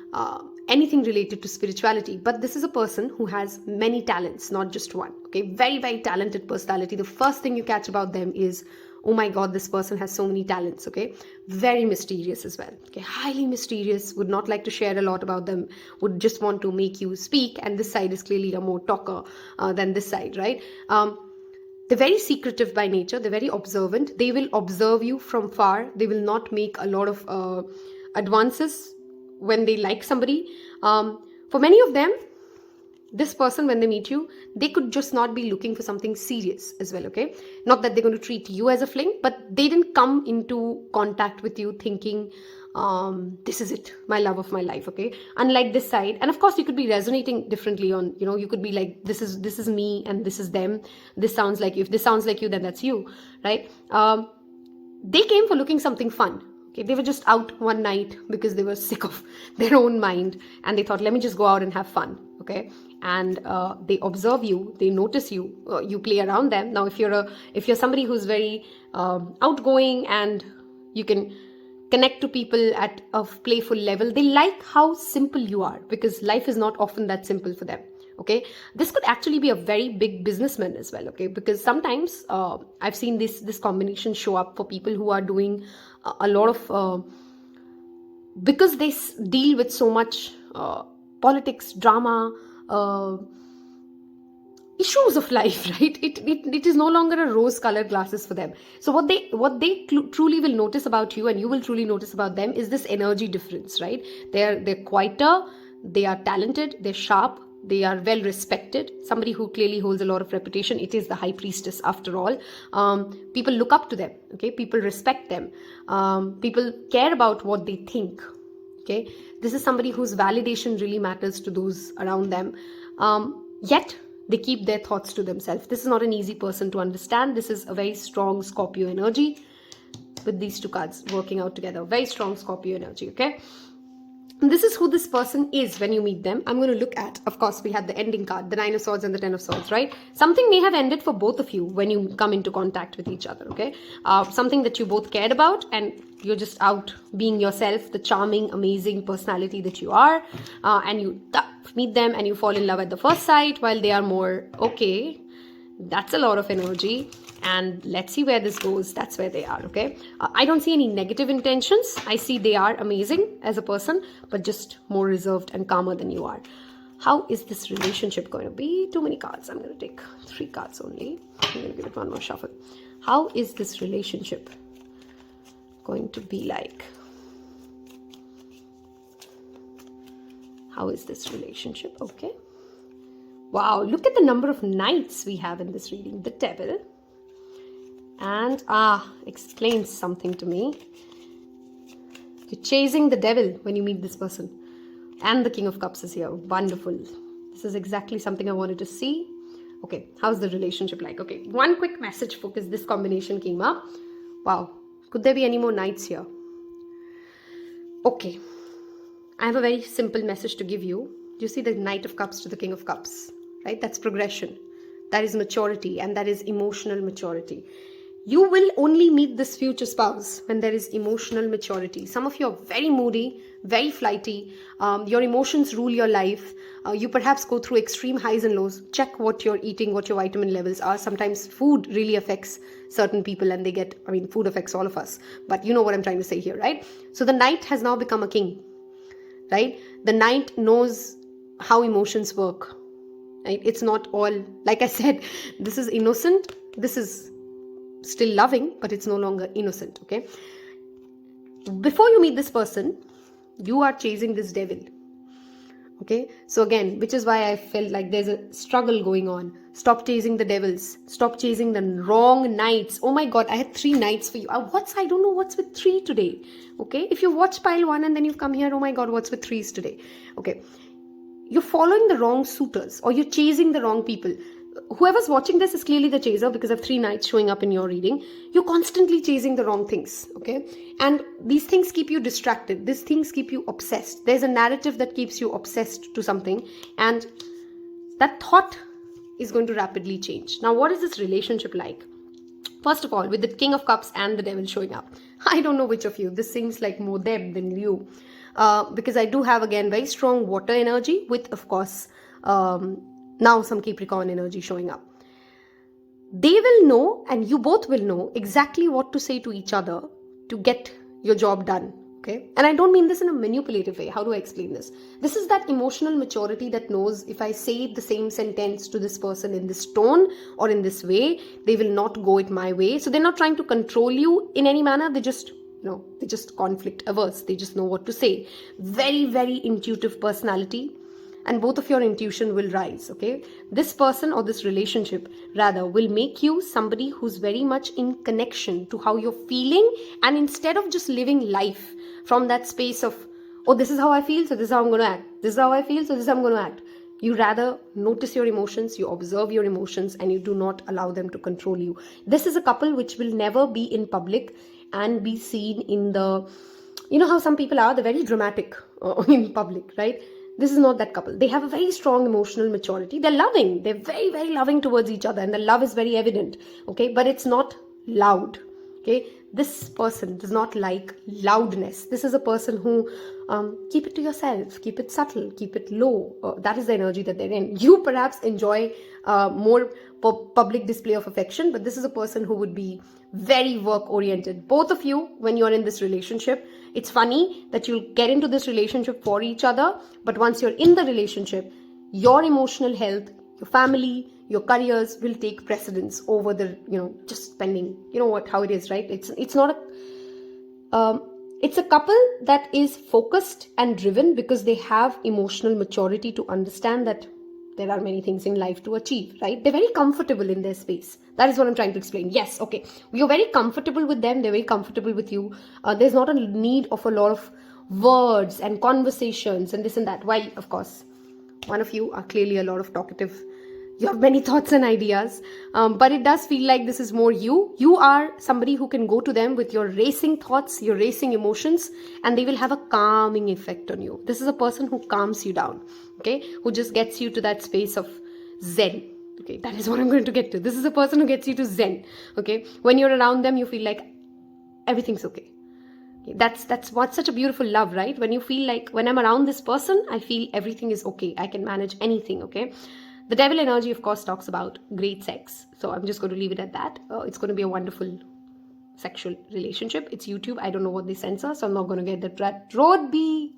anything related to spirituality. But this is a person who has many talents, not just one. Okay, very, very talented personality. The first thing you catch about them is, oh my God, this person has so many talents. Okay, very mysterious as well. Okay, highly mysterious, would not like to share a lot about them, would just want to make you speak. And this side is clearly a more talker than this side, right? They're very secretive by nature. They're very observant. They will observe you from far. They will not make a lot of advances when they like somebody. For many of them, this person, when they meet you, they could just not be looking for something serious as well. Okay, not that they're going to treat you as a fling, but they didn't come into contact with you thinking this is it, my love of my life. Okay, unlike this side. And of course you could be resonating differently on, you could be like, this is me and this is them. This sounds like you. If this sounds like you, then that's you, right? They came for looking something fun. Okay, they were just out one night because they were sick of their own mind, and they thought, let me just go out and have fun. Okay, and they observe you, they notice you, you play around them. Now, if you're somebody who's very outgoing and you can connect to people at a playful level. They like how simple you are, because life is not often that simple for them. Okay, this could actually be a very big businessman as well. Okay, because sometimes I've seen this combination show up for people who are doing a lot of because they deal with so much politics, drama, issues of life, right? It is no longer a rose colored glasses for them. So what they truly will notice about you, and you will truly notice about them, is this energy difference, right? They're quieter, they are talented, they're sharp, they are well respected, somebody who clearly holds a lot of reputation. It is the high priestess after all. People look up to them. Okay, people respect them. People care about what they think. Okay, this is somebody whose validation really matters to those around them. Yet they keep their thoughts to themselves. This is not an easy person to understand. This is a very strong Scorpio energy with these two cards working out together. Very strong Scorpio energy. Okay, and this is who this person is when you meet them. I'm going to look at, of course, we had the ending card, the 9 of Swords and the 10 of Swords, right? Something may have ended for both of you when you come into contact with each other, okay? Something that you both cared about, and you're just out being yourself, the charming, amazing personality that you are, and you meet them and you fall in love at the first sight, while they are more, okay, that's a lot of energy, and let's see where this goes. That's where they are. Okay, I don't see any negative intentions. I see they are amazing as a person, but just more reserved and calmer than you are. How is this relationship going to be? Too many cards. I'm going to take 3 cards only. I'm going to give it one more shuffle. How is this relationship going to be like? How is this relationship? Okay. Wow, look at the number of knights we have in this reading. The Devil. And explains something to me. You're chasing the devil when you meet this person. And the King of Cups is here. Wonderful. This is exactly something I wanted to see. Okay, how's the relationship like? Okay, one quick message because this combination came up. Wow, could there be any more knights here? Okay, I have a very simple message to give you. Do you see the Knight of Cups to the King of Cups? Right? That's progression. That is maturity, and that is emotional maturity. You will only meet this future spouse when there is emotional maturity. Some of you are very moody, very flighty. Your emotions rule your life. You perhaps go through extreme highs and lows. Check what you're eating, what your vitamin levels are. Sometimes food really affects certain people, and food affects all of us. But you know what I'm trying to say here, right? So the Knight has now become a king, right? The Knight knows how emotions work. Right? It's not all, like I said, this is innocent. This is still loving, but it's no longer innocent. Okay. Before you meet this person, you are chasing this devil. Okay. So again, which is why I felt like there's a struggle going on. Stop chasing the devils. Stop chasing the wrong knights. Oh my God, I had 3 knights for you. I don't know what's with 3 today. Okay. If you watch pile 1 and then you've come here, oh my God, what's with 3s today? Okay. You're following the wrong suitors, or you're chasing the wrong people. Whoever's watching this is clearly the chaser, because I have 3 knights showing up in your reading. You're constantly chasing the wrong things, okay? And these things keep you distracted. These things keep you obsessed. There's a narrative that keeps you obsessed to something, and that thought is going to rapidly change. Now, what is this relationship like? First of all, with the King of Cups and the Devil showing up, I don't know which of you. This seems like more them than you. Because I do have, again, very strong water energy with, of course, now some Capricorn energy showing up. They will know, and you both will know exactly what to say to each other to get your job done. Okay. And I don't mean this in a manipulative way. How do I explain this? This is that emotional maturity that knows if I say the same sentence to this person in this tone or in this way, they will not go it my way. So they're not trying to control you in any manner. They're just conflict averse. They just know what to say. Very, very intuitive personality. And both of your intuition will rise, okay? This person, or this relationship rather, will make you somebody who's very much in connection to how you're feeling. And instead of just living life from that space of, oh, this is how I feel, so this is how I'm going to act. This is how I feel, so this is how I'm going to act. You rather notice your emotions, you observe your emotions, and you do not allow them to control you. This is a couple which will never be in public and be seen in the, you know how some people are, they're very dramatic in public, right? This is not that couple. They have a very strong emotional maturity. They're loving. They're very, very loving towards each other, and the love is very evident, okay? But it's not loud, okay? this person does not like loudness. This is a person who keep it to yourself, keep it subtle, keep it low. That is the energy that they're in. You perhaps enjoy more public display of affection, but this is a person who would be very work oriented. Both of you, when you're in this relationship, it's funny that you'll get into this relationship for each other, but once you're in the relationship, your emotional health, your family, your careers will take precedence over the, just spending, how it is, right? It's not a, it's a couple that is focused and driven because they have emotional maturity to understand that there are many things in life to achieve, right? They're very comfortable in their space. That is what I'm trying to explain. Yes, okay. You're very comfortable with them. They're very comfortable with you. There's not a need of a lot of words and conversations and this and that. While, of course, one of you are clearly a lot of talkative. You have many thoughts and ideas, but it does feel like this is more you. You are somebody who can go to them with your racing thoughts, your racing emotions, and they will have a calming effect on you. This is a person who calms you down, okay? Who just gets you to that space of Zen. Okay, that is what I'm going to get to. This is a person who gets you to Zen, okay? When you're around them, you feel like everything's okay. That's what's such a beautiful love, right? When you feel like, when I'm around this person, I feel everything is okay. I can manage anything, okay? The devil energy, of course, talks about great sex. So I'm just going to leave it at that. It's going to be a wonderful sexual relationship. It's YouTube. I don't know what they censor, so I'm not going to get that road B.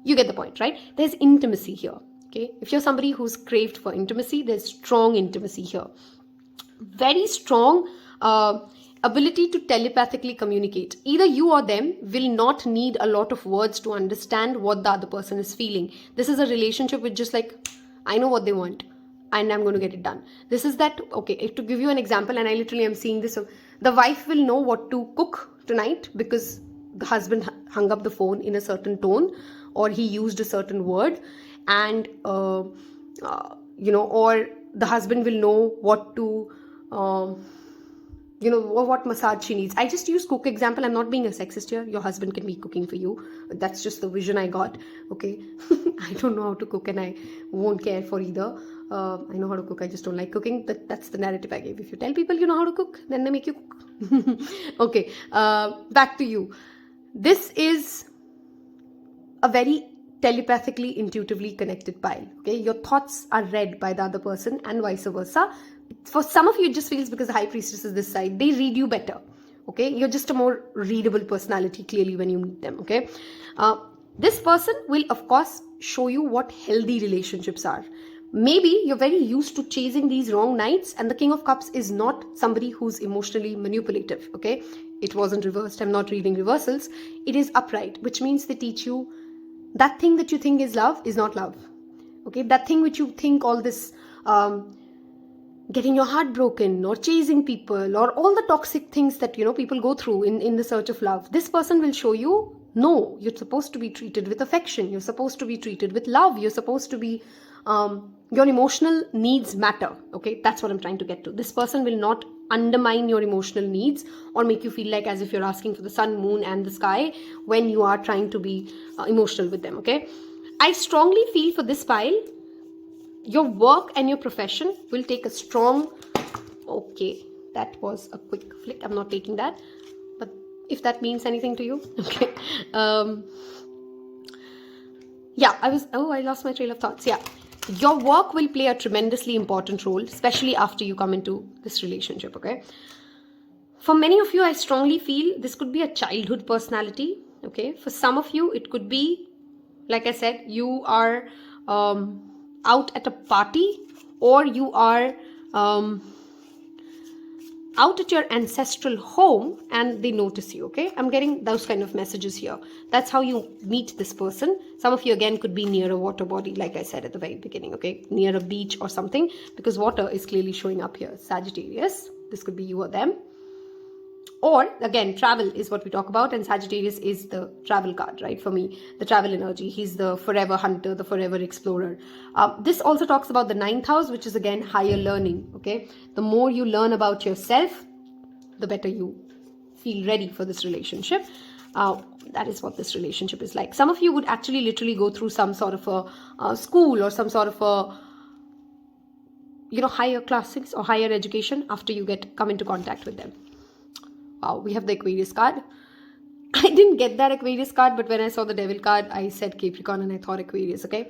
You get the point, right? There's intimacy here, okay? If you're somebody who's craved for intimacy, there's strong intimacy here. Very strong ability to telepathically communicate. Either you or them will not need a lot of words to understand what the other person is feeling. This is a relationship with just like, I know what they want and I'm going to get it done. This is that, okay, to give you an example, and I literally am seeing this, the wife will know what to cook tonight because the husband hung up the phone in a certain tone or he used a certain word, and, or the husband will know what to, what massage she needs. I just use cook example. I'm not being a sexist here. Your husband can be cooking for you. That's just the vision I got. Okay. I don't know how to cook and I won't care for either. I know how to cook. I just don't like cooking. That's the narrative I gave. If you tell people you know how to cook, then they make you cook. Okay. Back to you. This is a very telepathically, intuitively connected pile. Okay. Your thoughts are read by the other person and vice versa. For some of you, it just feels because the high priestess is this side, they read you better. Okay, you're just a more readable personality clearly when you meet them. Okay, this person will of course show you what healthy relationships are. Maybe you're very used to chasing these wrong knights, and the King of Cups is not somebody who's emotionally manipulative. Okay, it wasn't reversed. I'm not reading reversals. It is upright, which means they teach you that thing that you think is love is not love. Okay, that thing which you think all this getting your heart broken or chasing people or all the toxic things that people go through in the search of love, this person will show you, no, you're supposed to be treated with affection, you're supposed to be treated with love, you're supposed to be your emotional needs matter. Okay, that's what I'm trying to get to. This person will not undermine your emotional needs or make you feel like as if you're asking for the sun, moon and the sky when you are trying to be emotional with them. Okay, I strongly feel for this pile, your work and your profession will take a strong, okay, that was a quick flick, I'm not taking that, but if that means anything to you, okay. Yeah, I lost my trail of thoughts. Yeah, your work will play a tremendously important role, especially after you come into this relationship, okay. For many of you, I strongly feel this could be a childhood personality, okay. For some of you, it could be, like I said, you are out at a party, or you are out at your ancestral home and they notice you. Okay, I'm getting those kind of messages here. That's how you meet this person. Some of you again could be near a water body, like I said at the very beginning. Okay, near a beach or something, because water is clearly showing up here. Sagittarius, this could be you or them. Or again, travel is what we talk about, and Sagittarius is the travel card, right? For me, the travel energy. He's the forever hunter, the forever explorer. This also talks about the 9th house, which is again higher learning. Okay, the more you learn about yourself, the better you feel ready for this relationship. That is what this relationship is like. Some of you would actually literally go through some sort of a school or some sort of a higher classes or higher education after you come into contact with them. Wow, we have the Aquarius card. I didn't get that Aquarius card, but when I saw the Devil card, I said Capricorn and I thought Aquarius, okay?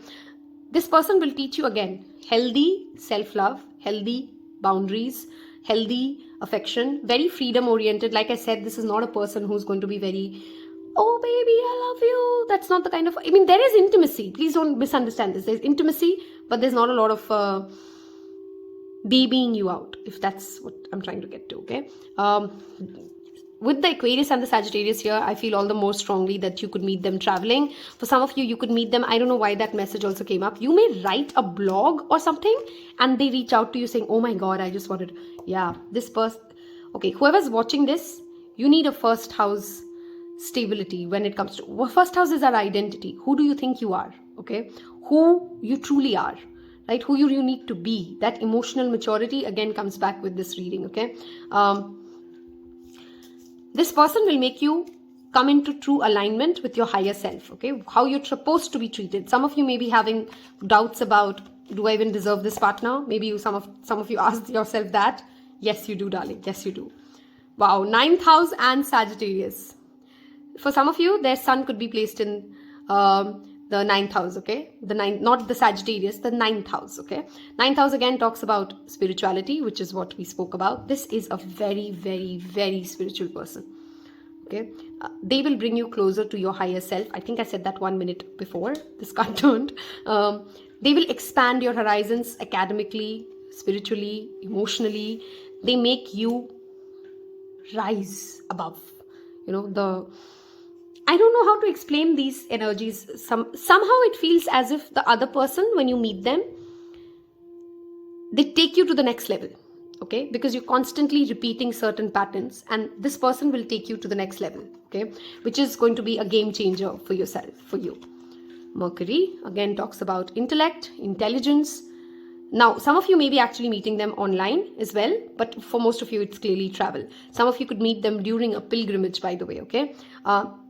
This person will teach you again healthy self-love, healthy boundaries, healthy affection, very freedom-oriented. Like I said, this is not a person who's going to be very, oh baby, I love you. That's not the kind of, I mean, there is intimacy. Please don't misunderstand this. There's intimacy, but there's not a lot of babying you out, if that's what I'm trying to get to, okay? With the Aquarius and the Sagittarius here, I feel all the more strongly that you could meet them traveling. For some of you, you could meet them. I don't know why that message also came up. You may write a blog or something and they reach out to you saying, oh my God, I just wanted, yeah, this person. Okay, whoever's watching this, you need a first house stability when it comes to, well, first house is our identity. Who do you think you are? Okay, who you truly are, right? Who you need to be. That emotional maturity again comes back with this reading, okay? This person will make you come into true alignment with your higher self, okay? How you're supposed to be treated. Some of you may be having doubts about, do I even deserve this partner? Maybe some of you asked yourself that. Yes, you do, darling. Yes, you do. Wow, 9th house and Sagittarius. For some of you, their sun could be placed in the 9th house, okay? The 9th, not the Sagittarius, the 9th house, okay? 9th house again talks about spirituality, which is what we spoke about. This is a very, very, very spiritual person, okay? They will bring you closer to your higher self. I think I said that 1 minute before this card turned. They will expand your horizons academically, spiritually, emotionally. They make you rise above, you know, I don't know how to explain these energies. Somehow it feels as if the other person, when you meet them, they take you to the next level, okay? Because you're constantly repeating certain patterns and this person will take you to the next level, okay? Which is going to be a game changer for yourself, for you. Mercury, again, talks about intellect, intelligence. Now, some of you may be actually meeting them online as well, but for most of you, it's clearly travel. Some of you could meet them during a pilgrimage, by the way, okay?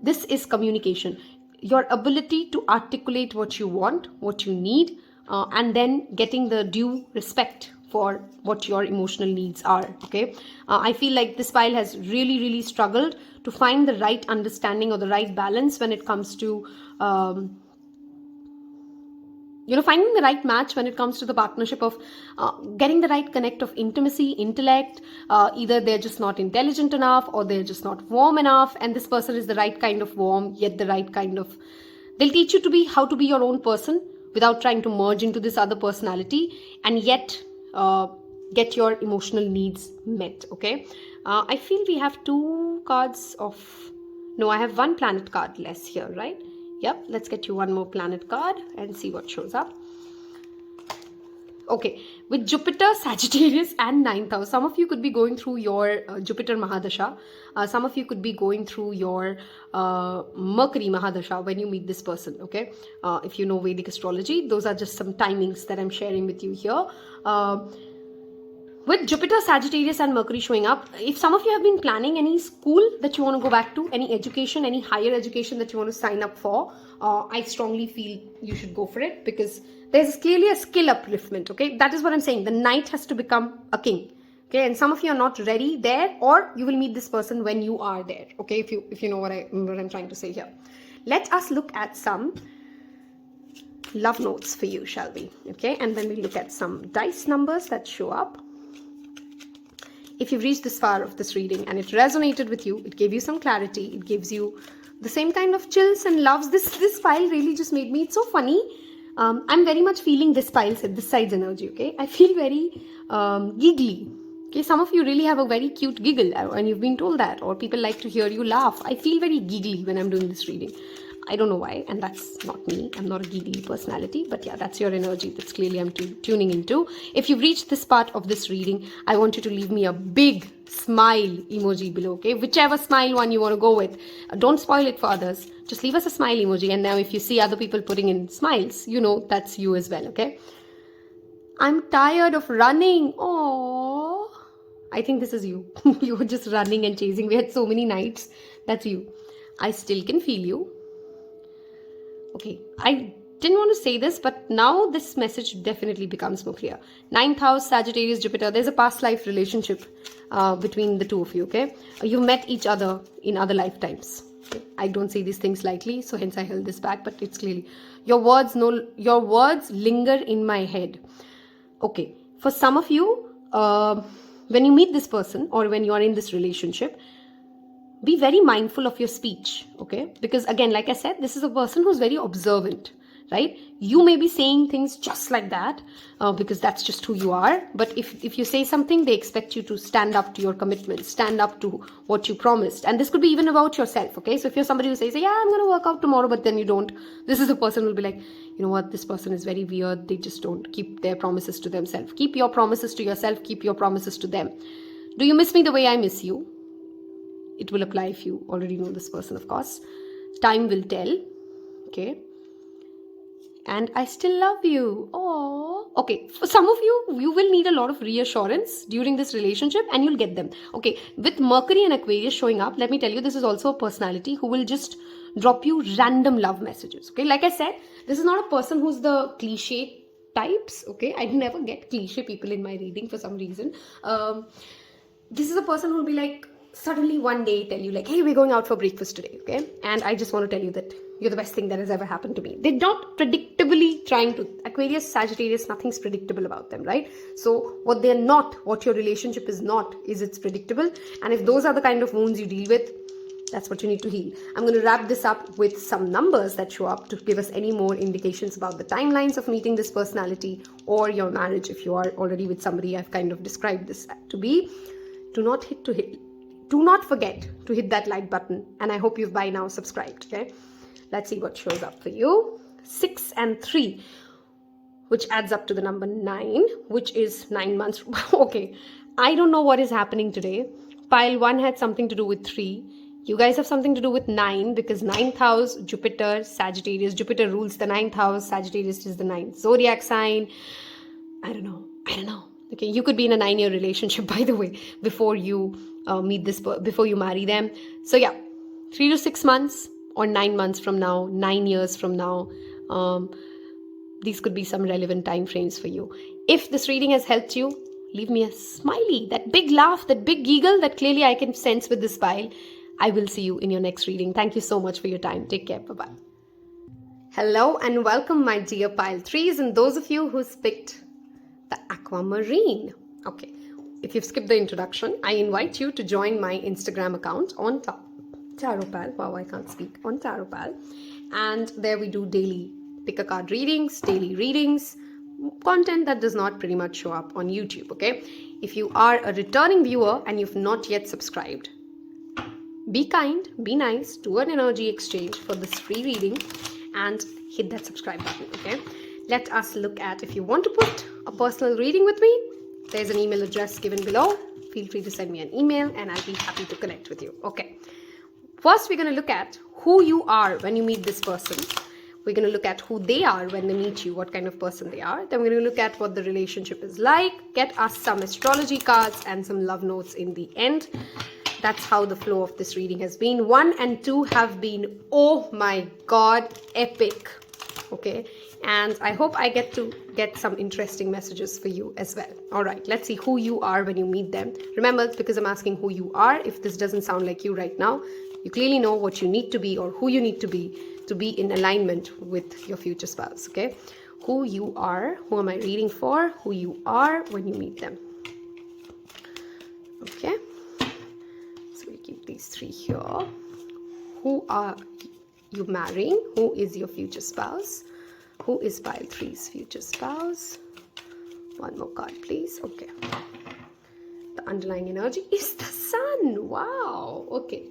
This is communication. Your ability to articulate what you want, what you need, and then getting the due respect for what your emotional needs are, okay? I feel like this pile has really, really struggled to find the right understanding or the right balance when it comes to finding the right match when it comes to the partnership of getting the right connect of intimacy, intellect. Either they're just not intelligent enough or they're just not warm enough. And this person is the right kind of warm, yet the right kind of... They'll teach you to be how to be your own person without trying to merge into this other personality and yet get your emotional needs met, okay? I feel we have 2 cards of... No, I have 1 planet card less here, right? Yep, let's get you 1 more planet card and see what shows up. Okay, with Jupiter, Sagittarius and 9th house, some of you could be going through your Jupiter Mahadasha. Some of you could be going through your Mercury Mahadasha when you meet this person, okay? If you know Vedic astrology, those are just some timings that I'm sharing with you here. With Jupiter, Sagittarius and Mercury showing up, if some of you have been planning any school that you want to go back to, any education, any higher education that you want to sign up for, I strongly feel you should go for it because there's clearly a skill upliftment, okay? That is what I'm saying. The knight has to become a king, okay? And some of you are not ready there, or you will meet this person when you are there, okay? If you know what I'm trying to say here. Let us look at some love notes for you, shall we? Okay, and then we look at some dice numbers that show up. If you've reached this far of this reading and it resonated with you, it gave you some clarity, it gives you the same kind of chills and loves. This pile really just made me, it's so funny. I'm very much feeling this side's energy, okay? I feel very giggly. Okay, some of you really have a very cute giggle and you've been told that, or people like to hear you laugh. I feel very giggly when I'm doing this reading. I don't know why, and that's not me. I'm not a giggly personality, but yeah, that's your energy. That's clearly I'm tuning into. If you've reached this part of this reading, I want you to leave me a big smile emoji below, okay? Whichever smile one you want to go with. Don't spoil it for others. Just leave us a smile emoji, and now if you see other people putting in smiles, you know that's you as well, okay? I'm tired of running. Oh, I think this is you. You were just running and chasing. We had so many nights. That's you. I still can feel you. Okay, I didn't want to say this, but now this message definitely becomes more clear. 9th house, Sagittarius, Jupiter. There's a past life relationship between the two of you, okay? You met each other in other lifetimes. I don't say these things lightly, so hence I held this back, but it's clearly your words linger in my head. Okay, for some of you, when you meet this person or when you are in this relationship, be very mindful of your speech, okay? Because again, like I said, this is a person who's very observant, right? You may be saying things just like that because that's just who you are. But if you say something, they expect you to stand up to your commitments, stand up to what you promised. And this could be even about yourself, okay? So if you're somebody who says, yeah, I'm going to work out tomorrow, but then you don't, this is a person who will be like, you know what, this person is very weird. They just don't keep their promises to themselves. Keep your promises to yourself. Keep your promises to them. Do you miss me the way I miss you? It will apply if you already know this person, of course. Time will tell, okay? And I still love you. Oh, okay. For some of you, you will need a lot of reassurance during this relationship and you'll get them. Okay, with Mercury and Aquarius showing up, let me tell you, this is also a personality who will just drop you random love messages. Okay, like I said, this is not a person who's the cliche types. Okay, I never get cliche people in my reading for some reason. This is a person who'll be like, suddenly one day tell you like, hey, we're going out for breakfast today, okay? And I just want to tell you that you're the best thing that has ever happened to me. They're not predictably trying to. Aquarius, Sagittarius, nothing's predictable about them, right? So what they're not, what your relationship is not, is it's predictable. And if those are the kind of wounds you deal with, that's what you need to heal. I'm going to wrap this up with some numbers that show up to give us any more indications about the timelines of meeting this personality or your marriage if you are already with somebody. I've kind of described this to be. Do not forget to hit that like button, and I hope you've by now subscribed, okay? Let's see what shows up for you. 6 and 3, which adds up to the number 9, which is 9 months. Okay, I don't know what is happening today. Pile 1 had something to do with 3. You guys have something to do with 9 because 9th house, Jupiter, Sagittarius. Jupiter rules the 9th house. Sagittarius is the 9th zodiac sign. I don't know. Okay, you could be in a 9-year relationship, by the way, before you before you marry them. So yeah, 3 to 6 months or 9 months from now, 9 years from now, these could be some relevant time frames for you. If this reading has helped you, leave me a smiley, that big laugh, that big giggle that clearly I can sense with this pile. I will see you in your next reading. Thank you so much for your time. Take care. Bye-bye. Hello and welcome, my dear pile 3s and those of you who's picked the aquamarine. Okay, if you've skipped the introduction, I invite you to join my Instagram account on TarotPal. Wow, I can't speak. On TarotPal. And there we do daily pick a card readings, daily readings, content that does not pretty much show up on YouTube, okay? If you are a returning viewer and you've not yet subscribed, be kind, be nice, do an energy exchange for this free reading and hit that subscribe button, okay? Let us look at, if you want to put a personal reading with me, there's an email address given below. Feel free to send me an email and I'll be happy to connect with you. Okay. First, we're going to look at who you are when you meet this person. We're going to look at who they are when they meet you, what kind of person they are. Then we're going to look at what the relationship is like, get us some astrology cards and some love notes in the end. That's how the flow of this reading has been. 1 and 2 have been, oh my God, epic. Okay. And I hope I get to get some interesting messages for you as well. All right, let's see who you are when you meet them. Remember, because I'm asking who you are, if this doesn't sound like you right now, you clearly know what you need to be or who you need to be in alignment with your future spouse, okay? Who you are, who am I reading for, who you are when you meet them. Okay, so we keep these 3 here. Who are you marrying? Who is your future spouse? Who is pile 3's future spouse? One more card, please. Okay. The underlying energy is the sun. Wow. Okay.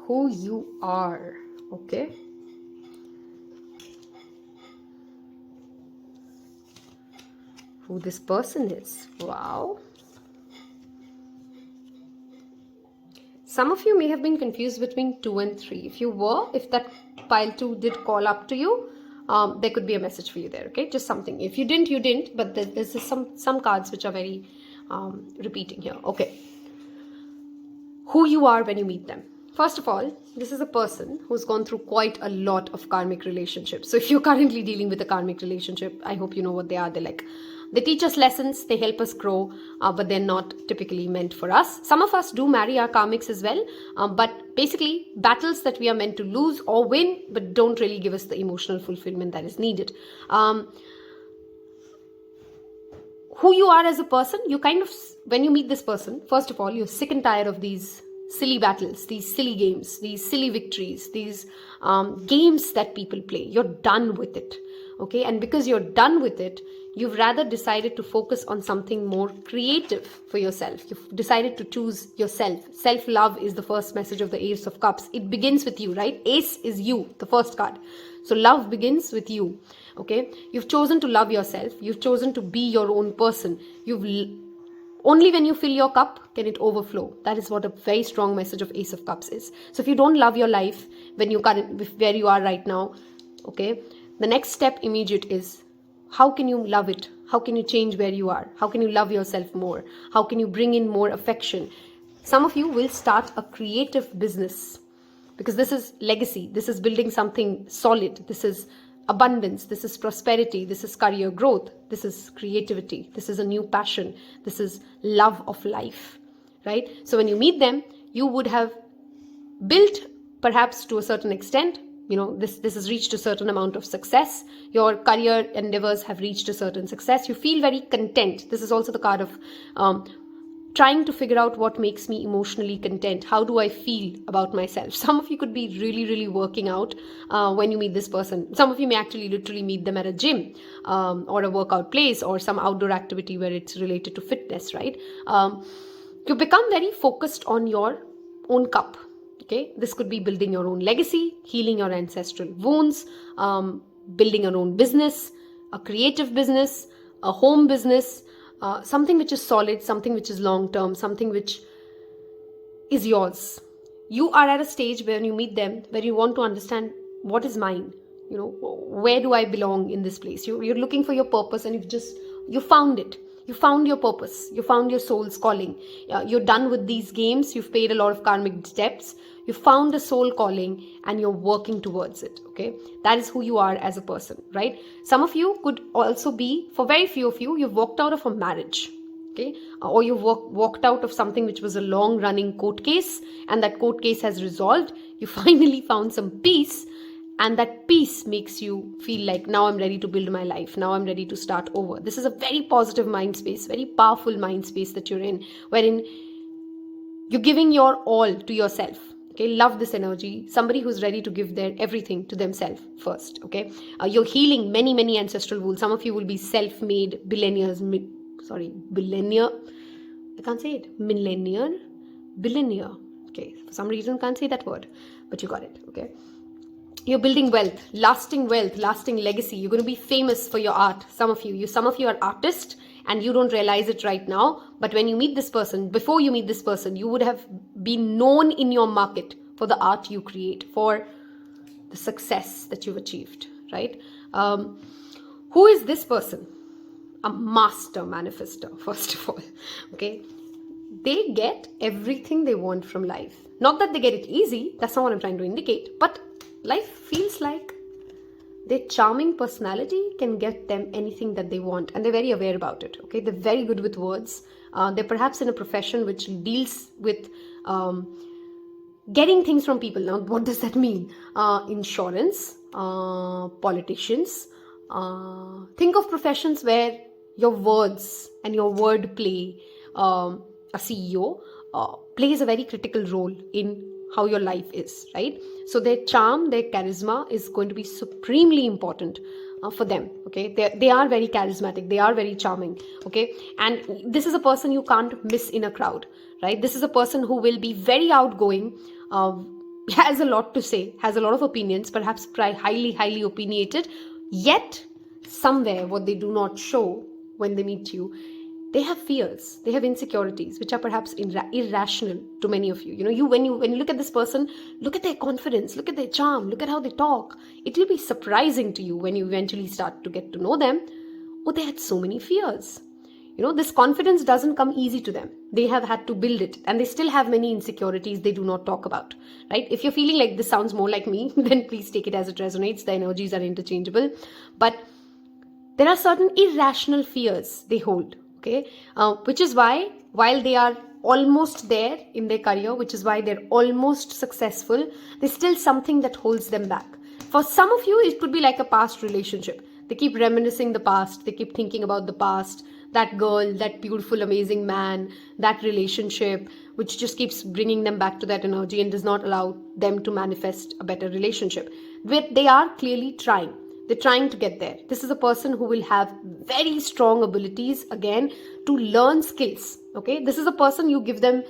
Who you are. Okay. Who this person is. Wow. Some of you may have been confused between 2 and 3. If that pile 2 did call up to you, there could be a message for you there, okay? Just something. If you didn't, you didn't. But there's some cards which are very repeating here. Okay. who you are when you meet them. First of all, this is a person who's gone through quite a lot of karmic relationships. So if you're currently dealing with a karmic relationship, I hope you know what they are. They teach us lessons, they help us grow, but they're not typically meant for us. Some of us do marry our karmics as well, but basically battles that we are meant to lose or win, but don't really give us the emotional fulfillment that is needed. Who you are as a person, you kind of, when you meet this person, first of all, you're sick and tired of these silly battles, these silly games, these silly victories, these games that people play. You're done with it, okay? And because you're done with it, you've rather decided to focus on something more creative for yourself. You've decided to choose yourself. Self-love is the first message of the Ace of Cups. It begins with you, right? Ace is you, the first card. So love begins with you, okay? You've chosen to love yourself. You've chosen to be your own person. Only when you fill your cup can it overflow. That is what a very strong message of Ace of Cups is. So if you don't love your life where you are right now, okay, the next step immediate is, how can you love it? How can you change where you are? How can you love yourself more? How can you bring in more affection? Some of you will start a creative business, because this is legacy. This is building something solid. This is abundance. This is prosperity. This is career growth. This is creativity. This is a new passion. This is love of life, right? So when you meet them, you would have built, perhaps to a certain extent, this has reached a certain amount of success. Your career endeavors have reached a certain success. You feel very content. This is also the card of trying to figure out what makes me emotionally content. How do I feel about myself? Some of you could be really, really working out when you meet this person. Some of you may actually literally meet them at a gym or a workout place or some outdoor activity where it's related to fitness, right? You become very focused on your own cup. Okay, this could be building your own legacy, healing your ancestral wounds, building your own business, a creative business, a home business, something which is solid, something which is long-term, something which is yours. You are at a stage where you meet them, where you want to understand what is mine. Where do I belong in this place? You're looking for your purpose, and you found it. You found your purpose. You found your soul's calling. You're done with these games. You've paid a lot of karmic debts. You found a soul calling and you're working towards it. Okay. That is who you are as a person, right? Some of you could also be, for very few of you, you've walked out of a marriage. Okay. Or you've walked out of something which was a long running court case, and that court case has resolved. You finally found some peace. And that peace makes you feel like, now I'm ready to build my life. Now I'm ready to start over. This is a very positive mind space, very powerful mind space that you're in, wherein you're giving your all to yourself. Okay, love this energy. Somebody who's ready to give their everything to themselves first. Okay, you're healing many, many ancestral wounds. Some of you will be self-made billionaires. Billionaire. I can't say it. Billionaire. Okay, for some reason can't say that word, but you got it. Okay. You're building wealth, lasting legacy. You're going to be famous for your art. Some of you are artists and you don't realize it right now. But when you meet this person, before you meet this person, you would have been known in your market for the art you create, for the success that you've achieved, right? Who is this person? A master manifestor, first of all, okay? They get everything they want from life. Not that they get it easy. That's not what I'm trying to indicate. But life feels like their charming personality can get them anything that they want, and they're very aware about it. Okay, they're very good with words. They're perhaps in a profession which deals with getting things from people. Now, what does that mean? Insurance, politicians. Think of professions where your words and your word play, a CEO, plays a very critical role in how your life is, right? So their charm, their charisma is going to be supremely important for them, okay? They are very charismatic. They are very charming, okay? And this is a person you can't miss in a crowd, right? This is a person who will be very outgoing, has a lot to say, has a lot of opinions, perhaps highly opinionated, yet somewhere what they do not show when they meet you, they have fears, they have insecurities, which are perhaps irrational to many of you. When you look at this person, look at their confidence, look at their charm, look at how they talk. It will be surprising to you when you eventually start to get to know them. Oh, they had so many fears. This confidence doesn't come easy to them. They have had to build it, and they still have many insecurities they do not talk about, right? If you're feeling like this sounds more like me, then please take it as it resonates. The energies are interchangeable. But there are certain irrational fears they hold, okay? Which is why, while they are almost there in their career, which is why they're almost successful, there's still something that holds them back. For some of you, it could be like a past relationship. They keep reminiscing the past. They keep thinking about the past, that girl, that beautiful, amazing man, that relationship, which just keeps bringing them back to that energy and does not allow them to manifest a better relationship. But they are clearly trying. They're trying to get there. This is a person who will have very strong abilities, again, to learn skills. Okay, this is a person, you give them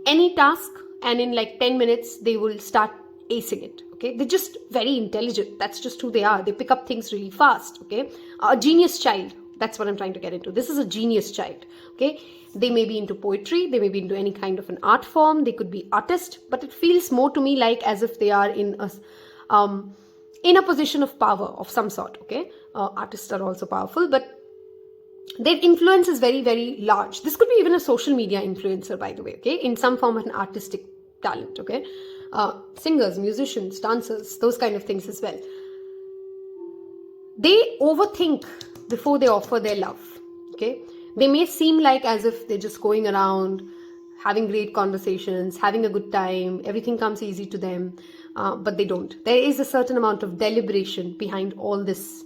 any task and in like 10 minutes, they will start acing it. Okay, they're just very intelligent. That's just who they are. They pick up things really fast. Okay, a genius child. That's what I'm trying to get into. This is a genius child. Okay, they may be into poetry. They may be into any kind of an art form. They could be artist, but it feels more to me like as if they are in a position of power of some sort. Okay, artists are also powerful, but their influence is very, very large. This could be even a social media influencer, by the way. Okay, in some form of an artistic talent. Okay, singers, musicians, dancers, those kind of things as well. They overthink before they offer their love. Okay, they may seem like as if they're just going around having great conversations, having a good time, everything comes easy to them, but they don't. There is a certain amount of deliberation behind all this.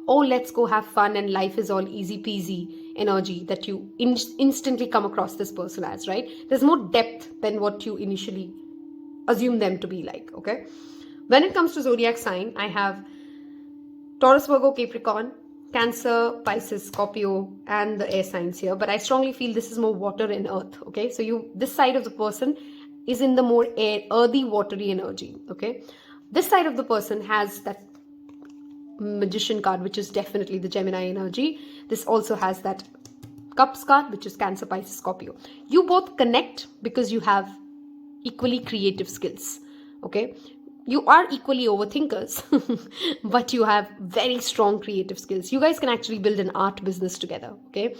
Let's go have fun and life is all easy peasy energy that you instantly come across this person as, right? There's more depth than what you initially assume them to be like. Okay, when it comes to zodiac sign, I have Taurus, Virgo, Capricorn, Cancer, Pisces, Scorpio, and the air signs here. But I strongly feel this is more water and earth. Okay, so this side of the person is in the more earthy, watery energy. Okay, this side of the person has that Magician card, which is definitely the Gemini energy. This also has that Cups card, which is Cancer, Pisces, Scorpio. You both connect because you have equally creative skills. Okay, you are equally overthinkers, but you have very strong creative skills. You guys can actually build an art business together. Okay,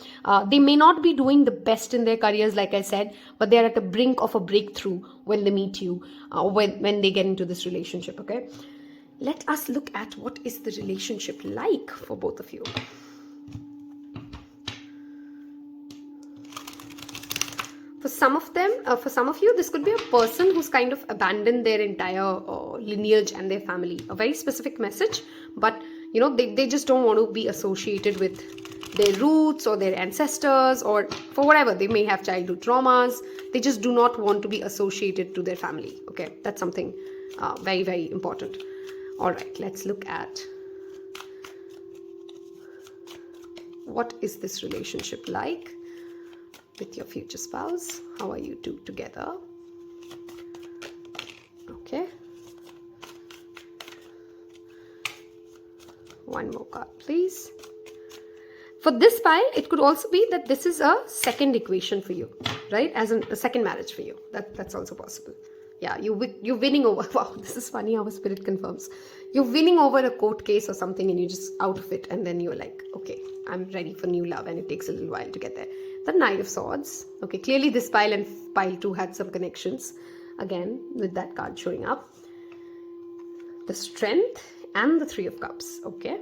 they may not be doing the best in their careers, like I said, but they are at the brink of a breakthrough when they meet you, when they get into this relationship. Okay, let us look at what is the relationship like for both of you. For some of them, for some of you, this could be a person who's kind of abandoned their entire lineage and their family. A very specific message, but they just don't want to be associated with their roots or their ancestors, or for whatever. They may have childhood traumas. They just do not want to be associated to their family. Okay, that's something very, very important. All right, let's look at what is this relationship like with your future spouse. How are you two together? Okay. One more card, please. For this pile, it could also be that this is a second equation for you, right? As in a second marriage for you. That's also possible. Yeah, you're winning over. Wow, this is funny how spirit confirms. You're winning over a court case or something, and you're just out of it, and then you're like, okay, I'm ready for new love, and it takes a little while to get there. The Knight of Swords. Okay, clearly this pile and pile 2 had some connections. Again, with that card showing up. The Strength and the Three of Cups. Okay.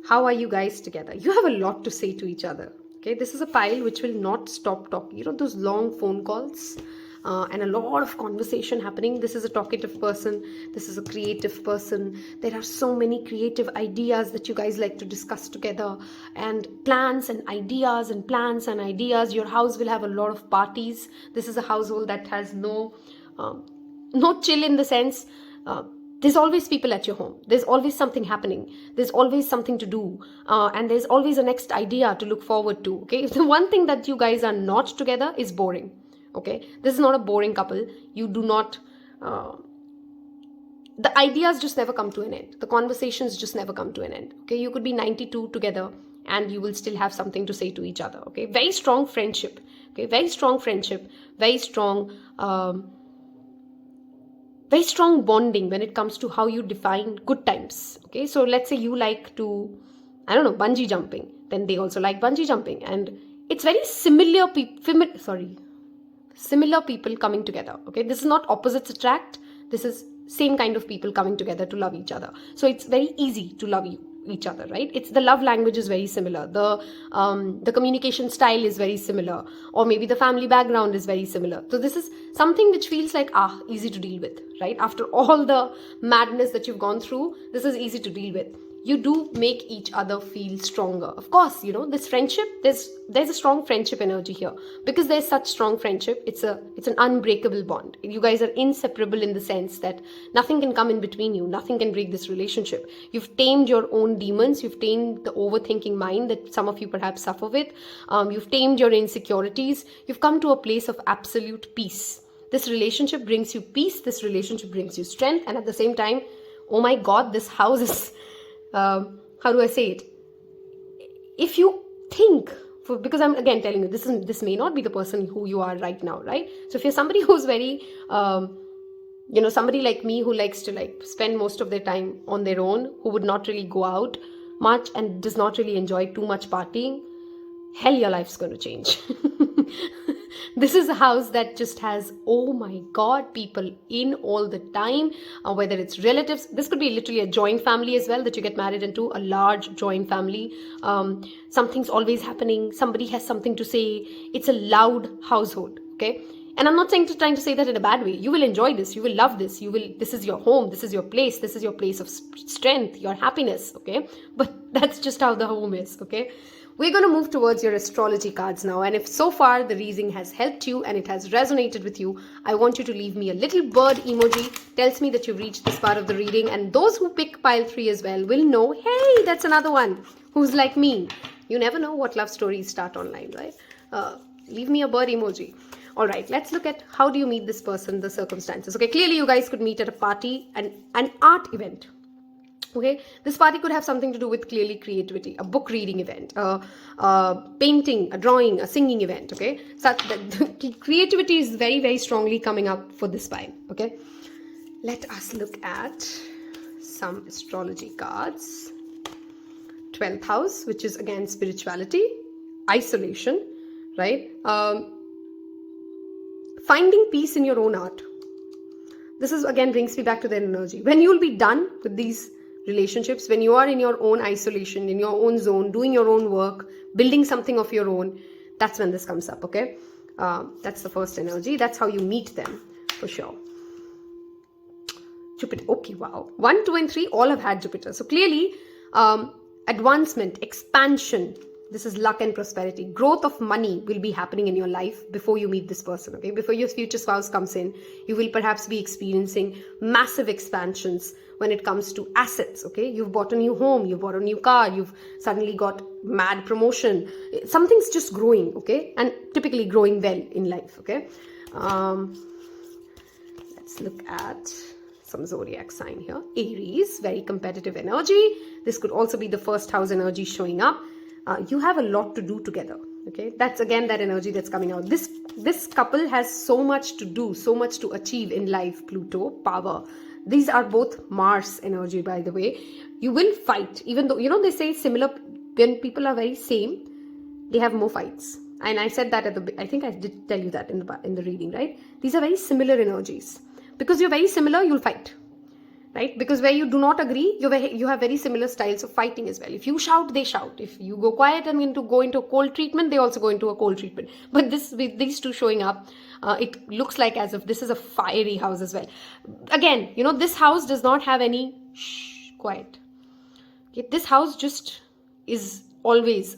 How are you guys together? You have a lot to say to each other. Okay, this is a pile which will not stop talking. Those long phone calls. And a lot of conversation happening. This is a talkative person. This is a creative person. There are so many creative ideas that you guys like to discuss together, and plans and ideas and plans and ideas. Your house will have a lot of parties. This is a household that has no chill in the sense. There's always people at your home. There's always something happening. There's always something to do. And there's always a next idea to look forward to. Okay, the one thing that you guys are not together is boring. Okay, this is not a boring couple. You do not, the ideas just never come to an end. The conversations just never come to an end. Okay, you could be 92 together and you will still have something to say to each other. Okay, very strong friendship. Okay, very strong friendship, very strong bonding when it comes to how you define good times. Okay, so let's say you like to, I don't know, bungee jumping. then they also like bungee jumping. And it's very similar people coming together. Okay, this is not opposites attract. This is same kind of people coming together to love each other. So it's very easy to love each other, right? It's the love language is very similar. The communication style is very similar, or maybe the family background is very similar. So this is something which feels like easy to deal with, right? After all the madness that you've gone through, this is easy to deal with. You do make each other feel stronger. Of course, this friendship, there's a strong friendship energy here, because there's such strong friendship. It's an unbreakable bond. You guys are inseparable in the sense that nothing can come in between you. Nothing can break this relationship. You've tamed your own demons. You've tamed the overthinking mind that some of you perhaps suffer with. You've tamed your insecurities. You've come to a place of absolute peace. This relationship brings you peace. This relationship brings you strength. And at the same time, oh my God, this house is... how do I say it? If you think, because I'm again telling you, this may not be the person who you are right now, right? So if you're somebody who's very, somebody like me who likes to spend most of their time on their own, who would not really go out much and does not really enjoy too much partying, hell, your life's going to change. This is a house that just has, oh my God, people in all the time, whether it's relatives. This could be literally a joint family as well, that you get married into, a large joint family. Something's always happening. Somebody has something to say. It's a loud household, okay? And I'm not trying to say that in a bad way. You will enjoy this. You will love this. This is your home. This is your place. This is your place of strength, your happiness, okay? But that's just how the home is, okay? We're going to move towards your astrology cards now. And if so far the reading has helped you and it has resonated with you, I want you to leave me a little bird emoji. Tells me that you've reached this part of the reading. And those who pick pile 3 as well will know, hey, that's another one who's like me. You never know what love stories start online, right? Leave me a bird emoji. All right, let's look at how do you meet this person, the circumstances. Okay, clearly you guys could meet at a party and an art event. Okay, this party could have something to do with clearly creativity, a book reading event, a painting, a drawing, a singing event. Okay, so the creativity is very, very strongly coming up for this pile. Okay, let us look at some astrology cards. 12th house, which is again spirituality, isolation, right? Finding peace in your own art. This is again brings me back to their energy. When you'll be done with these relationships, when you are in your own isolation, in your own zone, doing your own work, building something of your own, that's when this comes up, okay? That's the first energy. That's how you meet them, for sure. Jupiter, okay, wow. 1, 2, and 3 all have had Jupiter. So clearly, advancement, expansion, this is luck and prosperity. Growth of money will be happening in your life before you meet this person, okay? Before your future spouse comes in, you will perhaps be experiencing massive expansions when it comes to assets, okay? You've bought a new home, you've bought a new car, you've suddenly got mad promotion. Something's just growing, okay? And typically growing well in life, okay? Let's look at some zodiac sign here. Aries, very competitive energy. This could also be the first house energy showing up. You have a lot to do together, okay? That's again that energy that's coming out. This couple has so much to do, so much to achieve in life. Pluto, power. These are both Mars energy, by the way. You will fight, even though, they say similar, when people are very same, they have more fights. And I said that I think I did tell you that in the reading, right? These are very similar energies. Because you're very similar, you'll fight. Right? Because where you do not agree, you have very similar styles of fighting as well. If you shout, they shout. If you go quiet and go into a cold treatment, they also go into a cold treatment. But with these two showing up, it looks like as if this is a fiery house as well. Again, this house does not have any quiet. Okay? This house just is always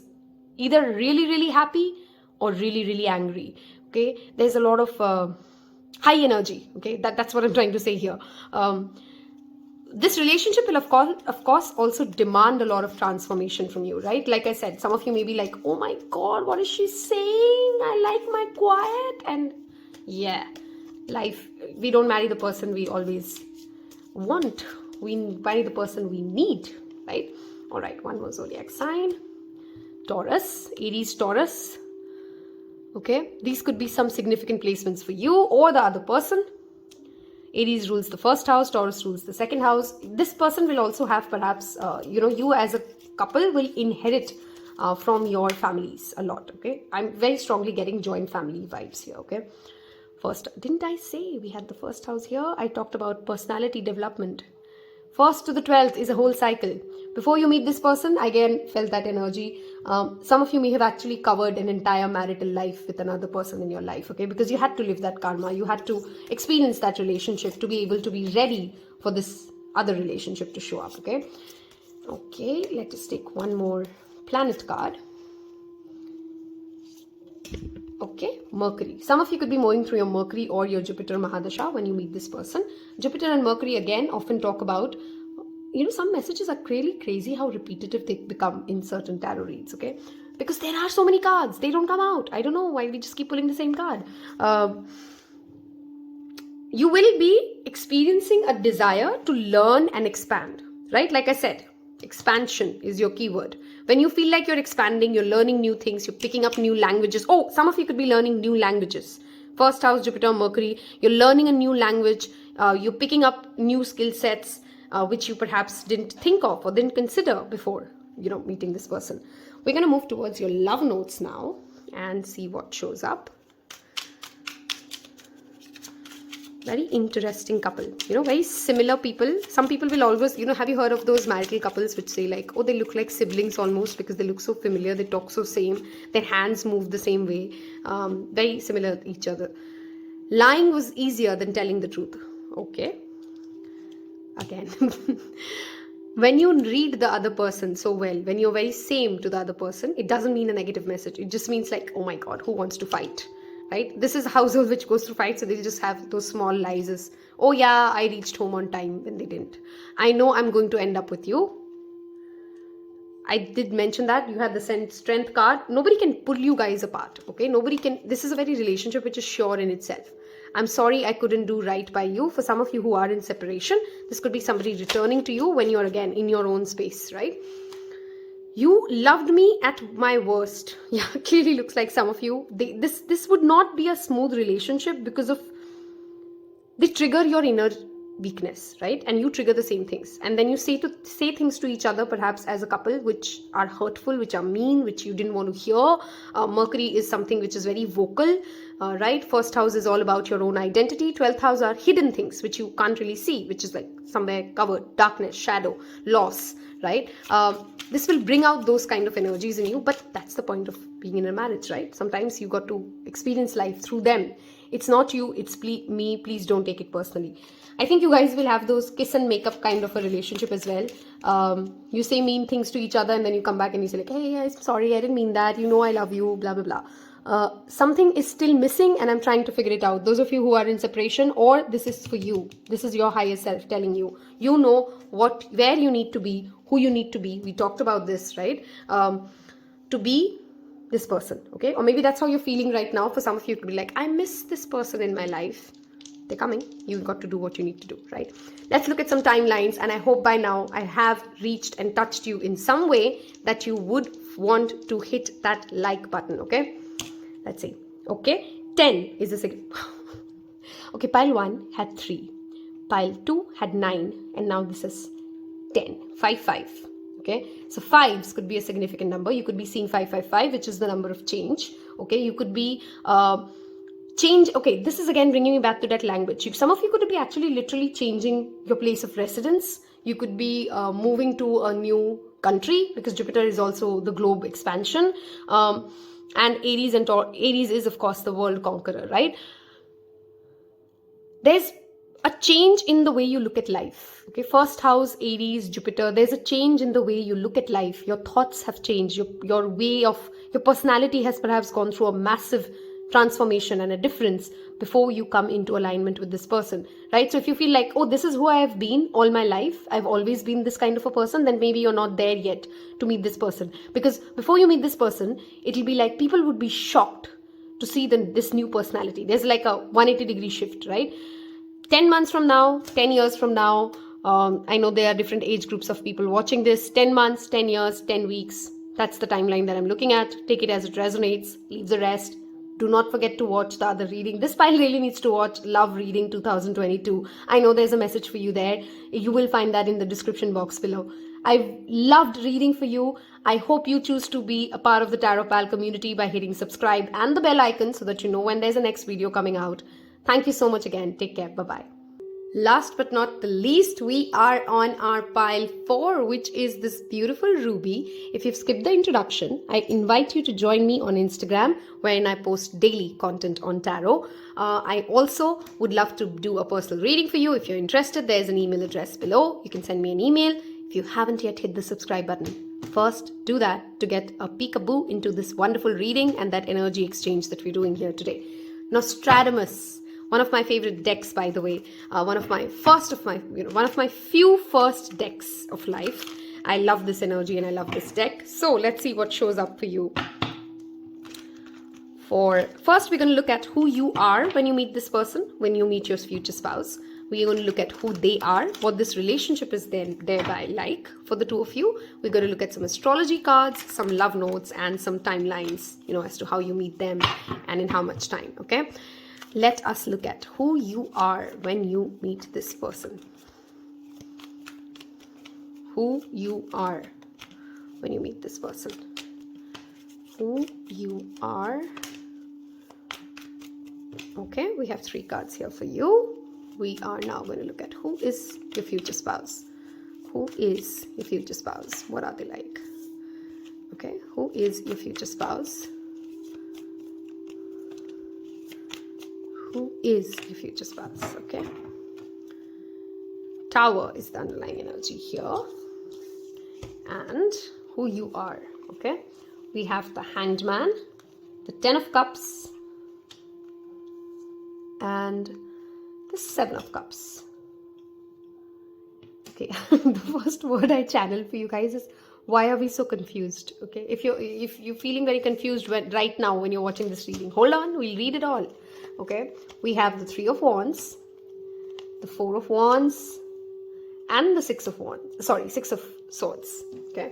either really, really happy or really, really angry. Okay? There's a lot of high energy. Okay? That's what I'm trying to say here. This relationship will, of course, also demand a lot of transformation from you, right? Like I said, some of you may be like, oh my God, what is she saying? I like my quiet. And yeah, life, we don't marry the person we always want. We marry the person we need, right? All right, one more zodiac sign. Taurus, Aries, Taurus. Okay, these could be some significant placements for you or the other person. Aries rules the first house, Taurus rules the second house. This person will also have perhaps, you as a couple will inherit from your families a lot, okay? I'm very strongly getting joint family vibes here, okay? First, didn't I say we had the first house here? I talked about personality development. 1st to the 12th is a whole cycle. Before you meet this person, I again felt that energy. Some of you may have actually covered an entire marital life with another person in your life, okay? Because you had to live that karma. You had to experience that relationship to be able to be ready for this other relationship to show up, okay? Okay, let us take one more planet card. Okay, Mercury. Some of you could be moving through your Mercury or your Jupiter Mahadasha when you meet this person. Jupiter and Mercury again often talk about, some messages are really crazy how repetitive they become in certain tarot reads, okay? Because there are so many cards, they don't come out. I don't know why we just keep pulling the same card. You will be experiencing a desire to learn and expand, right? Like I said, expansion is your keyword. When you feel like you're expanding, you're learning new things, you're picking up new languages. Oh, some of you could be learning new languages. 1st house, Jupiter, Mercury, you're learning a new language, you're picking up new skill sets, which you perhaps didn't think of or didn't consider before, meeting this person. We're going to move towards your love notes now and see what shows up. Very interesting couple, very similar people. Some people will always, have you heard of those marital couples which say like, oh, they look like siblings almost because they look so familiar, they talk so same, their hands move the same way, very similar to each other. Lying was easier than telling the truth, okay? Again, when you read the other person so well, when you're very same to the other person, it doesn't mean a negative message. It just means like, oh my God, who wants to fight? Right? This is a household which goes through fights, so they'll just have those small lies as, oh yeah, I reached home on time when they didn't. I know I'm going to end up with you. I did mention that you have the strength card. Nobody can pull you guys apart, okay? Nobody can. This is a very relationship which is sure in itself. I'm sorry I couldn't do right by you. For some of you who are in separation, this could be somebody returning to you when you're again in your own space, right? You loved me at my worst. Yeah, clearly looks like some of you. This would not be a smooth relationship because of they trigger your inner weakness, right? And you trigger the same things. And then you say things to each other, perhaps as a couple, which are hurtful, which are mean, which you didn't want to hear. Mercury is something which is very vocal, right? 1st house is all about your own identity. 12th house are hidden things, which you can't really see, which is like somewhere covered, darkness, shadow, loss, right? This will bring out those kind of energies in you, but that's the point of being in a marriage, right? Sometimes you got to experience life through them. It's not you, it's me. Please don't take it personally. I think you guys will have those kiss and make up kind of a relationship as well. You say mean things to each other and then you come back and you say like, hey, I'm sorry, I didn't mean that. I love you, blah, blah, blah. Something is still missing and I'm trying to figure it out. Those of you who are in separation, or this is for you. This is your higher self telling you. You know where you need to be, who you need to be. We talked about this, right? To be this person, okay? Or maybe that's how you're feeling right now. For some of you, it could be like, I miss this person in my life. They're coming. You've got to do what you need to do, right? Let's look at some timelines, and I hope by now I have reached and touched you in some way that you would want to hit that like button, okay? Let's see. Okay, 10 is a second. Okay, pile 1 had 3. Pile 2 had 9. And now this is 10. 5, 5. Okay, so 5s could be a significant number. You could be seeing 555, which is the number of change. Okay, you could be change. Okay, this is again bringing me back to that language. Some of you could be actually literally changing your place of residence. You could be moving to a new country, because Jupiter is also the globe expansion. And Aries is of course the world conqueror, right? There's a change in the way you look at life. Okay, 1st house, Aries, Jupiter, there's a change in the way you look at life. Your thoughts have changed. Your way of, your personality has perhaps gone through a massive transformation and a difference before you come into alignment with this person, right? So if you feel like, oh, this is who I have been all my life, I've always been this kind of a person, then maybe you're not there yet to meet this person. Because before you meet this person, it'll be like people would be shocked to see this new personality. There's like a 180-degree shift, right? 10 months from now, 10 years from now, I know there are different age groups of people watching this. 10 months, 10 years, 10 weeks. That's the timeline that I'm looking at. Take it as it resonates. Leave the rest. Do not forget to watch the other reading. This pile really needs to watch Love Reading 2022. I know there's a message for you there. You will find that in the description box below. I've loved reading for you. I hope you choose to be a part of the Tarot Pal community by hitting subscribe and the bell icon so that you know when there's a next video coming out. Thank you so much again. Take care. Bye-bye. Last but not the least, we are on our pile 4, which is this beautiful ruby. If you've skipped the introduction, I invite you to join me on Instagram, wherein I post daily content on tarot. I also would love to do a personal reading for you. If you're interested, there's an email address below. You can send me an email. If you haven't yet hit the subscribe button, first do that to get a peekaboo into this wonderful reading and that energy exchange that we're doing here today. Nostradamus. One of my favorite decks, by the way. One of my few first decks of life. I love this energy and I love this deck. So let's see what shows up for you. First, we're going to look at who you are when you meet this person, when you meet your future spouse. We're going to look at who they are, what this relationship is thereby like for the two of you. We're going to look at some astrology cards, some love notes, and some timelines, as to how you meet them and in how much time, okay? Let us look at who you are when you meet this person. Who you are when you meet this person. Who you are. Okay, we have 3 cards here for you. We are now going to look at who is your future spouse. Who is your future spouse? What are they like? Okay, who is your future spouse? Who is your future spouse? Okay. Tower is the underlying energy here. And who you are. Okay. We have the Hanged Man, the 10 of Cups, and the 7 of Cups. Okay. The first word I channel for you guys is, why are we so confused? Okay. If you're feeling very confused right now when you're watching this reading, hold on, we'll read it all. Okay, we have the 3 of Wands, the 4 of Wands, and the 6 of Wands. Sorry, 6 of Swords. Okay,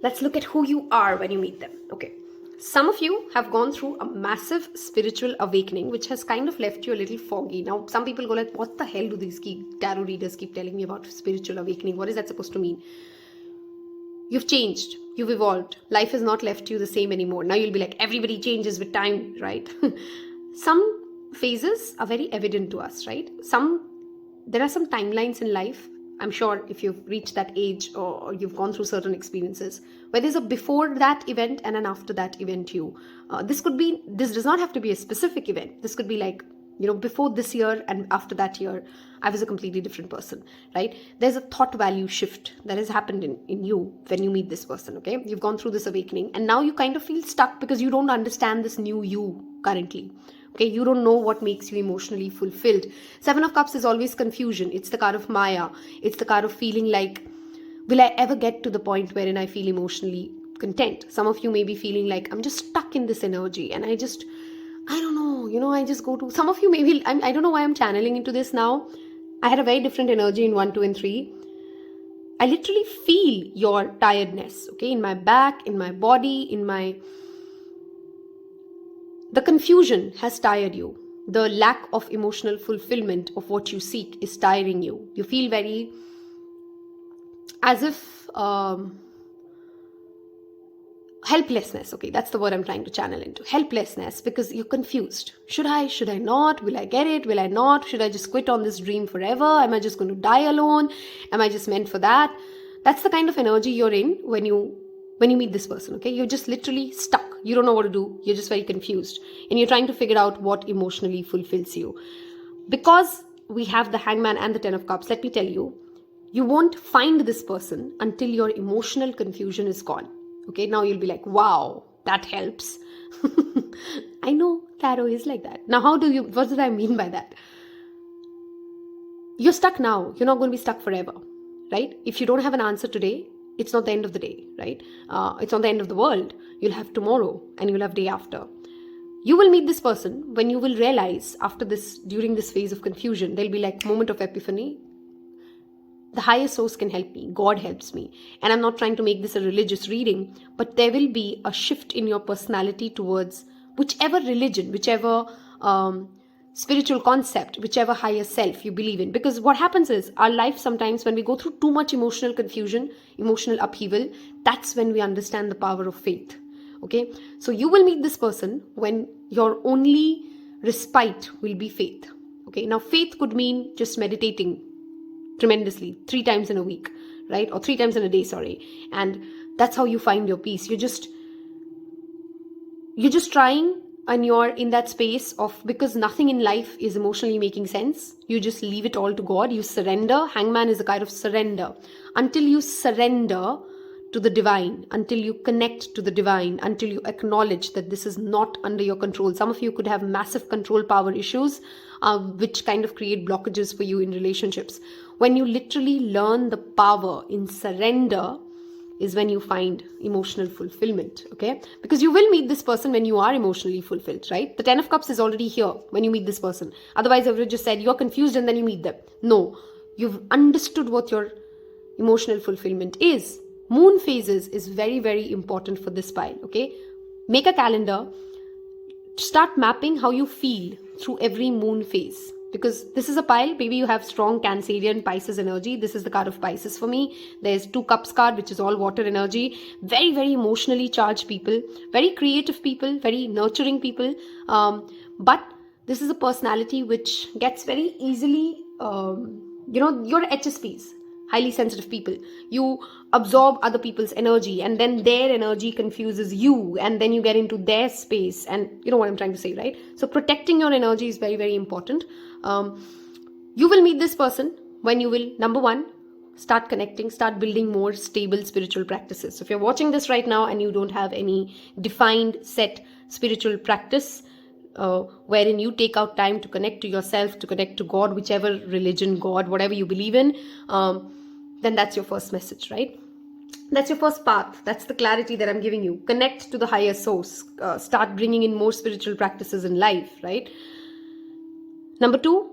let's look at who you are when you meet them. Okay, some of you have gone through a massive spiritual awakening, which has kind of left you a little foggy. Now, some people go like, what the hell do these tarot readers keep telling me about spiritual awakening? What is that supposed to mean? You've changed. You've evolved. Life has not left you the same anymore. Now you'll be like, everybody changes with time, right? Some phases are very evident to us, right? There are some timelines in life. I'm sure if you've reached that age or you've gone through certain experiences where there's a before that event and an after that event this does not have to be a specific event. This could be like, before this year and after that year, I was a completely different person, right? There's a thought value shift that has happened in you when you meet this person, okay? You've gone through this awakening and now you kind of feel stuck because you don't understand this new you currently. Okay, you don't know what makes you emotionally fulfilled. 7 of Cups is always confusion. It's the card of Maya. It's the card of feeling like, will I ever get to the point wherein I feel emotionally content? Some of you may be feeling like, I'm just stuck in this energy and I don't know, I just go to, some of you maybe, I don't know why I'm channeling into this now. I had a very different energy in 1, 2, and 3. I literally feel your tiredness, okay, in my back, in my body, the confusion has tired you. The lack of emotional fulfillment of what you seek is tiring you. You feel very as if helplessness. Okay, that's the word I'm trying to channel into. Helplessness because you're confused. Should I not? Will I get it? Will I not? Should I just quit on this dream forever? Am I just going to die alone? Am I just meant for that? That's the kind of energy you're in when you meet this person, okay? You're just literally stuck. You don't know what to do. You're just very confused. And you're trying to figure out what emotionally fulfills you. Because we have the Hangman and the 10 of Cups, let me tell you, you won't find this person until your emotional confusion is gone. Okay, now you'll be like, wow, that helps. I know tarot is like that. Now, what do I mean by that? You're stuck now. You're not going to be stuck forever, right? If you don't have an answer today, it's not the end of the day, right? It's not the end of the world. You'll have tomorrow and you'll have day after. You will meet this person when you will realize during this phase of confusion, there'll be like moment of epiphany. The higher source can help me. God helps me. And I'm not trying to make this a religious reading, but there will be a shift in your personality towards whichever religion, whichever spiritual concept, whichever higher self you believe in. Because what happens is, our life sometimes, when we go through too much emotional confusion, emotional upheaval, that's when we understand the power of faith. Okay, so you will meet this person when your only respite will be faith. Okay, now faith could mean just meditating tremendously 3 times in a week, right? Or 3 times in a day, sorry. And that's how you find your peace. You're just trying, and you're in that space of, because nothing in life is emotionally making sense, you just leave it all to God. You surrender. Hangman is a kind of surrender. Until you surrender to the divine, until you connect to the divine, until you acknowledge that this is not under your control. Some of you could have massive control power issues, which kind of create blockages for you in relationships. When you literally learn the power in surrender is when you find emotional fulfillment, okay? Because you will meet this person when you are emotionally fulfilled, right? The 10 of Cups is already here when you meet this person. Otherwise, I would have just said you're confused and then you meet them. No, you've understood what your emotional fulfillment is. Moon phases is very, very important for this pile, okay? Make a calendar. Start mapping how you feel through every moon phase. Because this is a pile, maybe you have strong Cancerian Pisces energy. This is the card of Pisces for me. There's 2 Cups card, which is all water energy. Very, very emotionally charged people. Very creative people. Very nurturing people. But this is a personality which gets very easily, you're HSPs. Highly sensitive people. You absorb other people's energy, and then their energy confuses you, and then you get into their space, and you know what I'm trying to say, right? So protecting your energy is very, very important. You will meet this person when you will, number one, start connecting, start building more stable spiritual practices. So if you're watching this right now and you don't have any defined set spiritual practice, wherein you take out time to connect to yourself, to connect to God, whichever religion, God, whatever you believe in, then that's your first message, right? That's your first path. That's the clarity that I'm giving you. Connect to the higher source. Start bringing in more spiritual practices in life, right? Number 2,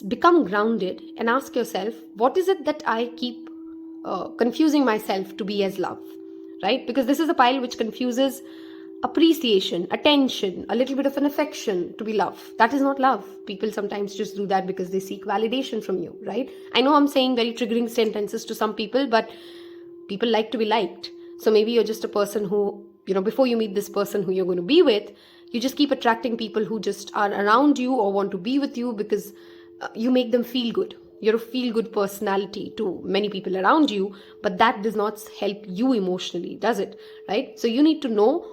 become grounded and ask yourself, what is it that I keep confusing myself to be as love, right? Because this is a pile which confuses appreciation, attention, a little bit of an affection to be love. That is not love. People sometimes just do that because they seek validation from you, right? I know I'm saying very triggering sentences to some people, but people like to be liked. So maybe you're just a person who, before you meet this person who you're going to be with, you just keep attracting people who just are around you or want to be with you because you make them feel good. You're a feel-good personality to many people around you, but that does not help you emotionally, does it? Right? So you need to know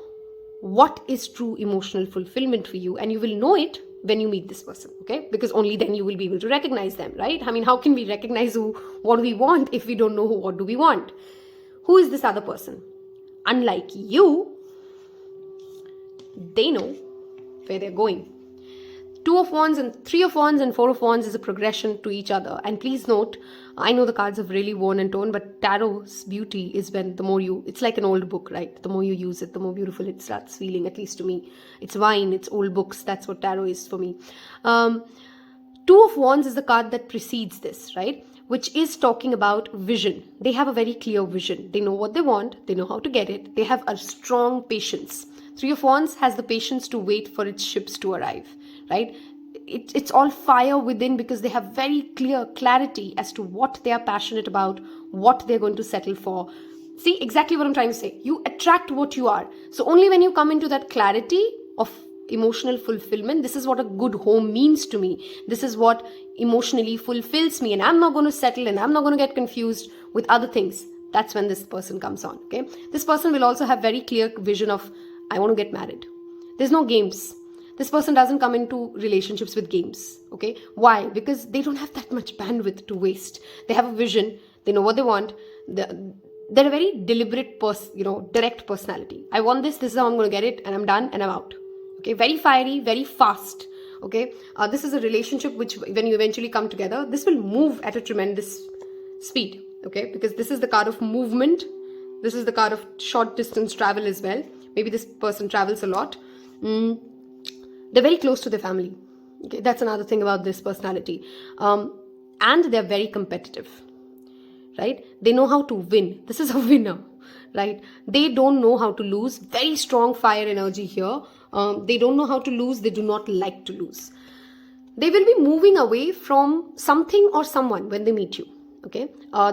what is true emotional fulfillment for you, and you will know it when you meet this person, okay? Because only then you will be able to recognize them, right? I mean, how can we recognize what we want if we don't know what do we want? Who is this other person? Unlike you, they know where they're going. 2 of Wands and 3 of Wands and 4 of Wands is a progression to each other. And please note, I know the cards have really worn and torn, but tarot's beauty is when it's like an old book, right? The more you use it, the more beautiful it starts feeling, at least to me. It's wine, it's old books. That's what tarot is for me. 2 of Wands is the card that precedes this, right? Which is talking about vision. They have a very clear vision. They know what they want. They know how to get it. They have a strong patience. 3 of Wands has the patience to wait for its ships to arrive, right? It's all fire within because they have very clear clarity as to what they are passionate about, what they're going to settle for. See, exactly what I'm trying to say. You attract what you are. So only when you come into that clarity of emotional fulfillment, this is what a good home means to me. This is what emotionally fulfills me, and I'm not going to settle and I'm not going to get confused with other things. That's when this person comes on, okay? This person will also have very clear vision of, I want to get married. There's no games. This person doesn't come into relationships with games, okay? Why? Because they don't have that much bandwidth to waste. They have a vision. They know what they want. They're a very deliberate, direct personality. I want this. This is how I'm going to get it, and I'm done, and I'm out. Okay? Very fiery, very fast. Okay? This is a relationship which, when you eventually come together, this will move at a tremendous speed. Okay? Because this is the card of movement. This is the card of short distance travel as well. Maybe this person travels a lot. They're very close to their family. Okay, that's another thing about this personality. And they're very competitive, right? They know how to win. This is a winner, right? They don't know how to lose. Very strong fire energy here. They don't know how to lose. They do not like to lose. They will be moving away from something or someone when they meet you. Okay,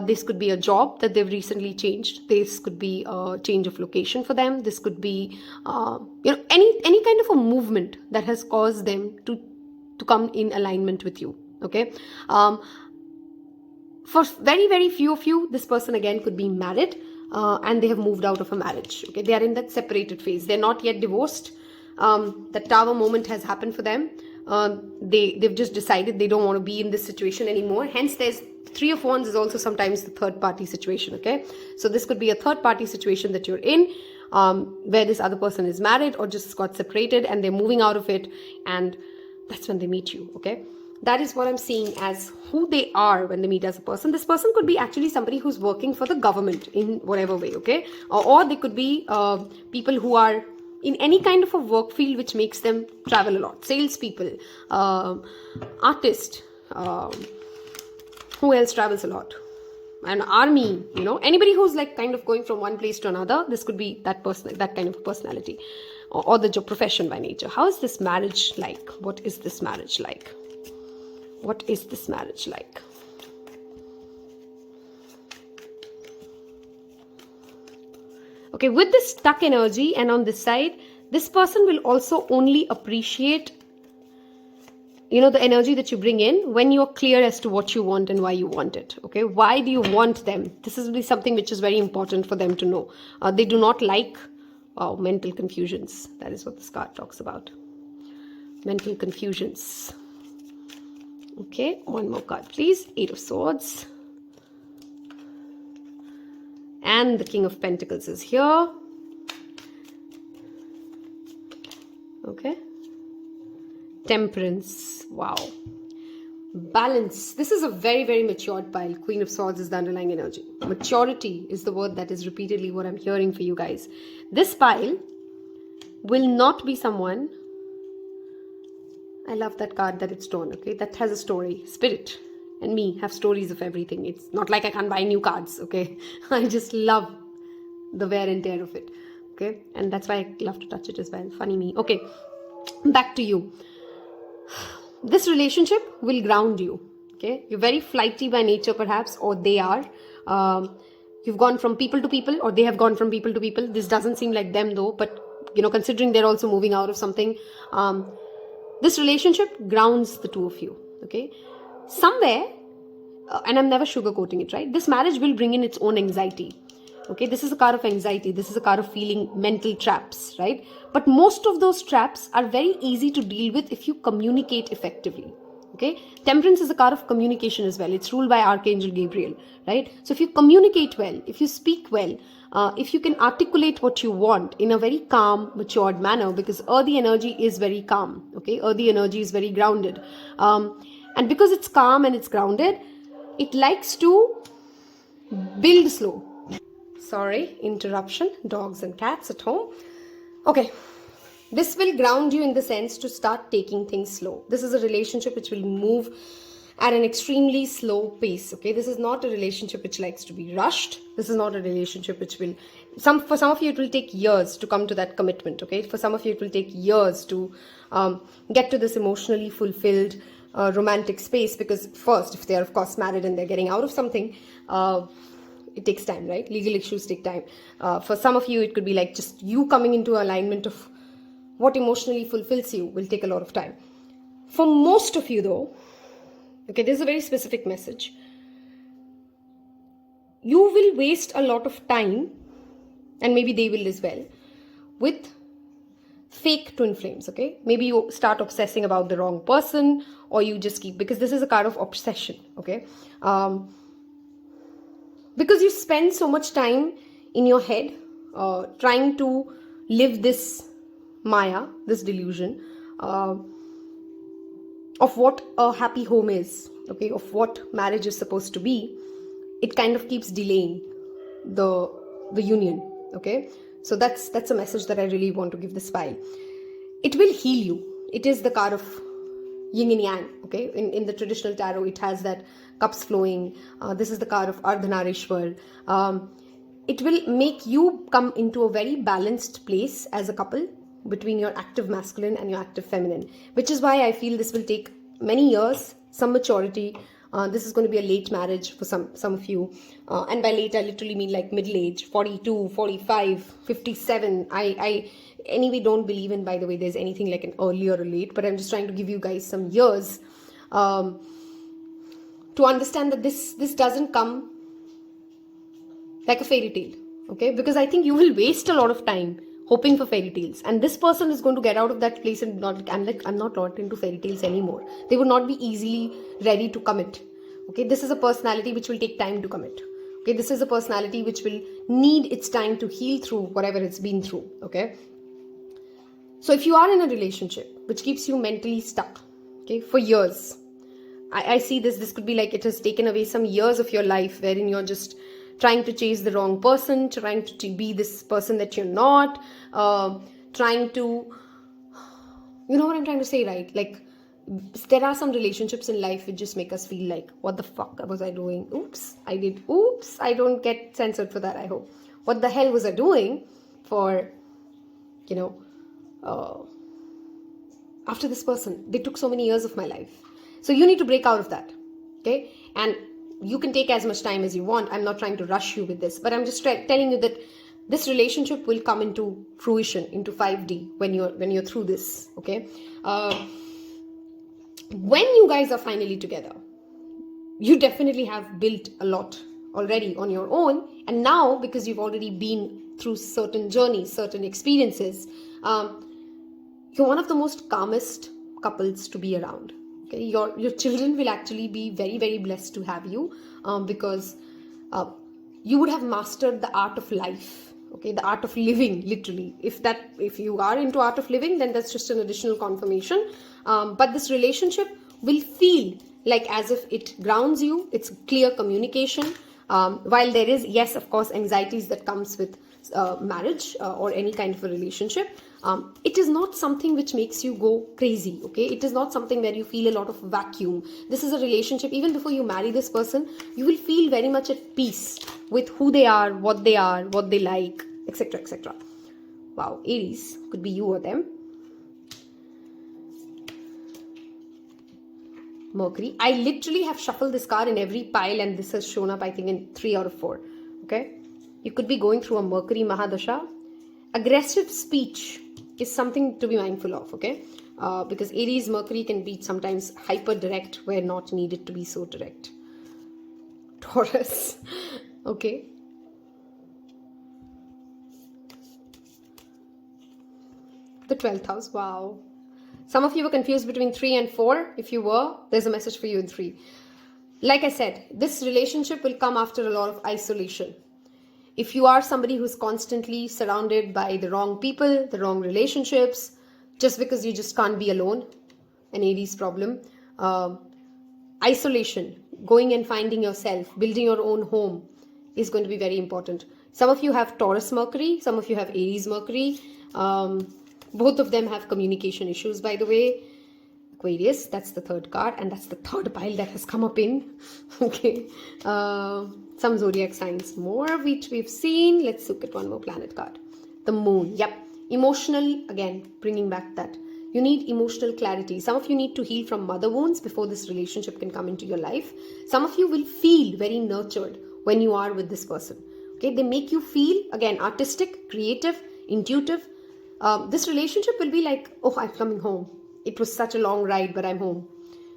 this could be a job that they've recently changed. This could be a change of location for them. This could be any kind of a movement that has caused them to come in alignment with you. Okay, for very, very few of you, this person again could be married and they have moved out of a marriage. Okay, they are in that separated phase. They're not yet divorced. The tower moment has happened for them. They've just decided they don't want to be in this situation anymore. Hence, there's Three of Wands is also sometimes the third party situation. Okay, so this could be a third party situation that you're in, where this other person is married or just got separated and they're moving out of it, and that's when they meet you. Okay, that is what I'm seeing as who they are when they meet as a person. This person could be actually somebody who's working for the government in whatever way. Okay, or they could be people who are in any kind of a work field which makes them travel a lot. Salespeople, artist, who else travels a lot? An army, anybody who's like kind of going from one place to another. This could be that person, that kind of personality, or the job profession by nature. How is this marriage like? What is this marriage like? What is this marriage like? Okay, with this stuck energy and on this side, this person will also only appreciate, the energy that you bring in when you're clear as to what you want and why you want it. Okay, why do you want them? This is really something which is very important for them to know. They do not like mental confusions. That is what this card talks about. Mental confusions. Okay, one more card, please. Eight of Swords. And the King of Pentacles is here. Okay. Temperance. Wow. Balance. This is a very, very matured pile. Queen of Swords is the underlying energy. Maturity is the word that is repeatedly what I'm hearing for you guys. This pile will not be someone. I love that card that it's drawn. Okay. That has a story. Spirit and me have stories of everything. It's not like I can't buy new cards. Okay. I just love the wear and tear of it. Okay. And that's why I love to touch it as well. Funny me. Okay. Back to you. This relationship will ground you. Okay. You're very flighty by nature perhaps, or they are. You've gone from people to people, or they have gone from people to people. This doesn't seem like them though, but considering they're also moving out of something, this relationship grounds the two of you. Okay. Somewhere, and I'm never sugarcoating it, right? This marriage will bring in its own anxiety. Okay, this is a card of anxiety. This is a card of feeling mental traps, right? But most of those traps are very easy to deal with if you communicate effectively. Okay, Temperance is a card of communication as well. It's ruled by Archangel Gabriel, right? So if you communicate well, if you speak well, if you can articulate what you want in a very calm, matured manner, because earthy energy is very calm. Okay, earthy energy is very grounded. And because it's calm and it's grounded, it likes to build slow. Sorry, interruption. Dogs and cats at home. Okay. This will ground you in the sense to start taking things slow. This is a relationship which will move at an extremely slow pace. Okay. This is not a relationship which likes to be rushed. This is not a relationship which will... For some of you, it will take years to come to that commitment. Okay. For some of you, it will take years to get to this emotionally fulfilled romantic space, because first, if they are of course married and they're getting out of something, it takes time, right? Legal issues take time. For some of you, it could be like just you coming into alignment of what emotionally fulfills you will take a lot of time. For most of you though, okay, this is a very specific message. You will waste a lot of time, and maybe they will as well, with fake twin flames. Okay, maybe you start obsessing about the wrong person, or you just keep, because this is a card of obsession. Okay, because you spend so much time in your head trying to live this maya, this delusion of what a happy home is, okay, of what marriage is supposed to be. It kind of keeps delaying the union. Okay, so that's a message that I really want to give this file. It will heal you. It is the card of yin and yang. Okay, in the traditional tarot, it has that cups flowing. This is the card of Ardhanarishwar. It will make you come into a very balanced place as a couple. between your active masculine and your active feminine, which is why I feel this will take many years, some maturity. This is going to be a late marriage for some of you. And by late, I literally mean like middle age, 42, 45, 57. I anyway don't believe in, by the way, there's anything like an earlier or late, but I'm just trying to give you guys some years to understand that this doesn't come like a fairy tale, okay? Because I think you will waste a lot of time hoping for fairy tales, and this person is going to get out of that place and I'm not into fairy tales anymore. They would not be easily ready to commit, okay? This is a personality which will take time to commit, okay? This is a personality which will need its time to heal through whatever it's been through, okay? So if you are in a relationship which keeps you mentally stuck, okay, for years, I see this could be like it has taken away some years of your life wherein you're just trying to chase the wrong person, trying to be this person that you're not, trying to, you know what I'm trying to say, right? Like, there are some relationships in life which just make us feel like, what the fuck was I doing? Oops, I don't get censored for that, I hope. What the hell was I doing for, you know, after this person? They took so many years of my life. So you need to break out of that, okay? And you can take as much time as you want. I'm not trying to rush you with this, but I'm just telling you that this relationship will come into fruition, into 5D when you're through this, okay? When you guys are finally together, you definitely have built a lot already on your own, and now because you've already been through certain journeys, certain experiences, you're one of the most calmest couples to be around. Okay, your children will actually be very, very blessed to have you, because you would have mastered the art of life, okay, the art of living, literally. If you are into art of living, then that's just an additional confirmation. But this relationship will feel like as if it grounds you. It's clear communication. While there is, yes, of course, anxieties that comes with marriage or any kind of a relationship, it is not something which makes you go crazy, okay? It is not something where you feel a lot of vacuum. This is a relationship, even before you marry this person, you will feel very much at peace with who they are, what they like, etc., etc. Wow, Aries, could be you or them. Mercury. I literally have shuffled this card in every pile and this has shown up, I think, in 3 out of 4, okay? You could be going through a Mercury Mahadasha. Aggressive speech is something to be mindful of, okay? Because Aries Mercury can be sometimes hyper direct where not needed to be so direct. Taurus, okay? The 12th house, wow. Some of you were confused between 3 and 4. If you were, there's a message for you in 3. Like I said, this relationship will come after a lot of isolation. If you are somebody who's constantly surrounded by the wrong people, the wrong relationships, just because you just can't be alone, an Aries problem, isolation, going and finding yourself, building your own home is going to be very important. Some of you have Taurus Mercury, some of you have Aries Mercury. Both of them have communication issues, by the way. Aquarius, that's the 3rd card, and that's the 3rd pile that has come up in. Okay. Some zodiac signs more which we've seen. Let's look at one more planet card. The Moon. Yep. Emotional, again, bringing back that. You need emotional clarity. Some of you need to heal from mother wounds before this relationship can come into your life. Some of you will feel very nurtured when you are with this person. Okay. They make you feel, again, artistic, creative, intuitive. This relationship will be like, oh, I'm coming home. It was such a long ride, but I'm home.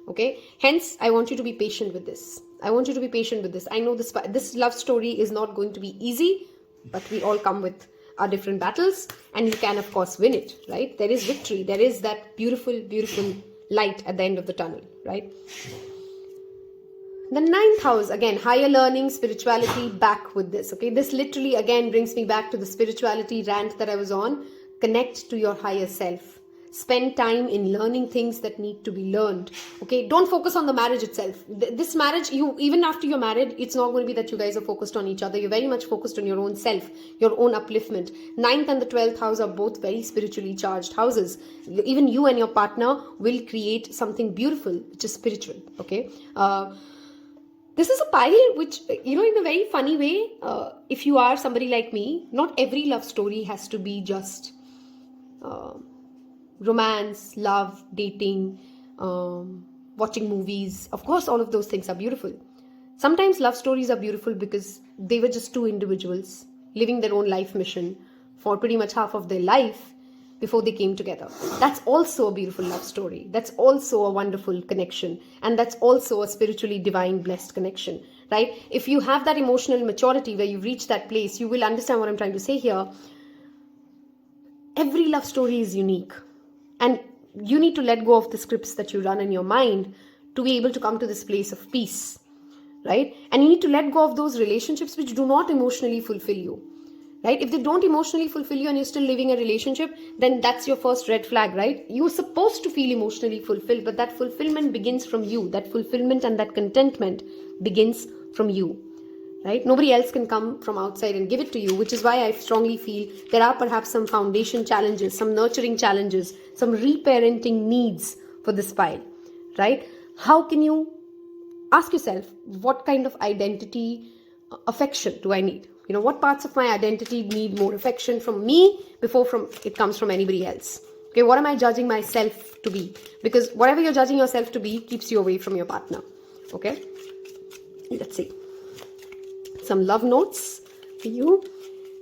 Okay. Hence, I want you to be patient with this. I want you to be patient with this. I know this love story is not going to be easy, but we all come with our different battles and you can, of course, win it, right? There is victory. There is that beautiful, beautiful light at the end of the tunnel, right? The 9th house, again, higher learning, spirituality, back with this, okay? This literally, again, brings me back to the spirituality rant that I was on. Connect to your higher self. Spend time in learning things that need to be learned. Okay, don't focus on the marriage itself. This marriage, even after you're married, it's not going to be that you guys are focused on each other. You're very much focused on your own self, your own upliftment. 9th and the 12th house are both very spiritually charged houses. Even you and your partner will create something beautiful, which is spiritual. Okay. This is a pile which, in a very funny way, if you are somebody like me, not every love story has to be just romance, love, dating, watching movies. Of course, all of those things are beautiful. Sometimes love stories are beautiful because they were just two individuals living their own life mission for pretty much half of their life before they came together. That's also a beautiful love story. That's also a wonderful connection. And that's also a spiritually divine blessed connection, right? If you have that emotional maturity where you've reached that place, you will understand what I'm trying to say here. Every love story is unique. And you need to let go of the scripts that you run in your mind to be able to come to this place of peace, right? And you need to let go of those relationships which do not emotionally fulfill you, right? If they don't emotionally fulfill you and you're still living a relationship, then that's your first red flag, right? You're supposed to feel emotionally fulfilled, but that fulfillment begins from you. That fulfillment and that contentment begins from you, right? Nobody else can come from outside and give it to you, which is why I strongly feel there are perhaps some foundation challenges, some nurturing challenges, some reparenting needs for this pile, right? How can you ask yourself, what kind of identity, affection do I need? What parts of my identity need more affection from me before it comes from anybody else? Okay, what am I judging myself to be? Because whatever you're judging yourself to be keeps you away from your partner. Okay, let's see. Some love notes for you.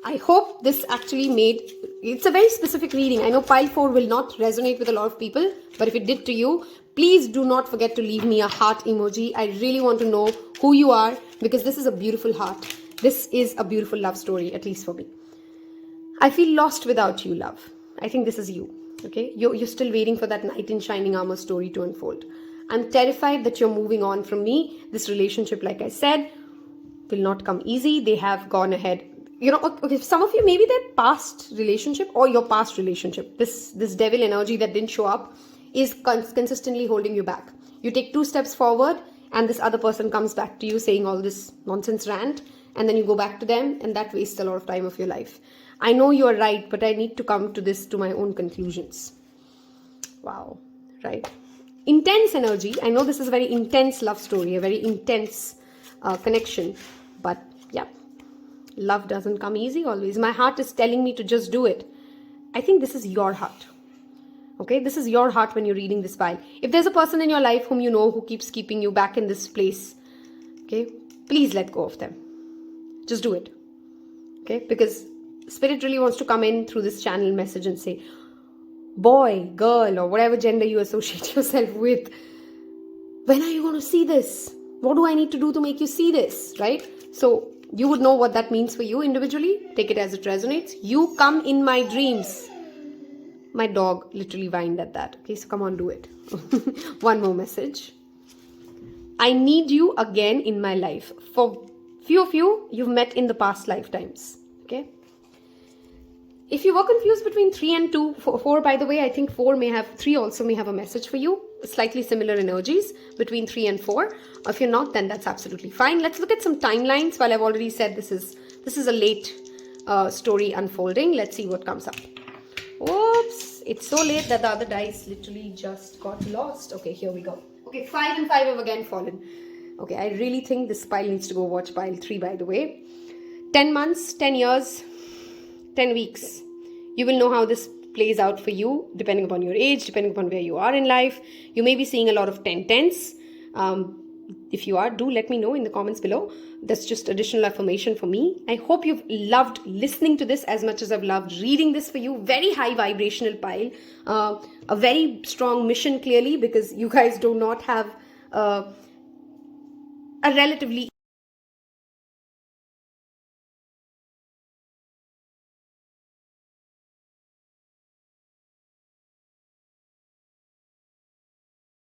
I hope this actually it's a very specific reading. I know pile 4 will not resonate with a lot of people, but if it did to you, please do not forget to leave me a heart emoji. I really want to know who you are, because this is a beautiful heart. This is a beautiful love story, at least for me. I feel lost without you, love. I think this is you. Okay, you're still waiting for that knight in shining armor story to unfold. I'm terrified that you're moving on from me. This relationship, like I said, will not come easy. They have gone ahead. Okay, some of you, maybe that past relationship or your past relationship, this devil energy that didn't show up is consistently holding you back. You take 2 steps forward and this other person comes back to you saying all this nonsense rant, and then you go back to them, and that wastes a lot of time of your life. I know you are right, but I need to come to my own conclusions. Wow, right? Intense energy. I know this is a very intense love story, a very intense connection, but yeah, love doesn't come easy always. My heart is telling me to just do it. I think this is your heart. Okay, this is your heart when you're reading this pile. If there's a person in your life whom you know who keeps keeping you back in this place, okay, please let go of them. Just do it. Okay, because Spirit really wants to come in through this channel message and say, boy, girl, or whatever gender you associate yourself with, when are you going to see this? What do I need to do to make you see this, right? So you would know what that means for you individually. Take it as it resonates. You come in my dreams. My dog literally whined at that. Okay, so come on, do it. One more message. I need you again in my life. For few of you, you've met in the past lifetimes. Okay. If you were confused between 3 and 2, 4, by the way, I think 3 also may have a message for you. Slightly similar energies between 3 and 4. If you're not, then that's absolutely fine. Let's look at some timelines. While I've already said this is a late story unfolding. Let's see what comes up. Oops, it's so late that the other dice literally just got lost. Okay, here we go. Okay, 5 and 5 have again fallen. Okay, I really think this pile needs to go watch pile 3, by the way. 10 months, 10 years, 10 weeks. You will know how this plays out for you, depending upon your age, depending upon where you are in life. You may be seeing a lot of 10-10s. If you are, do let me know in the comments below. That's just additional affirmation for me. I hope you've loved listening to this as much as I've loved reading this for you. Very high vibrational pile. A very strong mission, clearly, because you guys do not have a relatively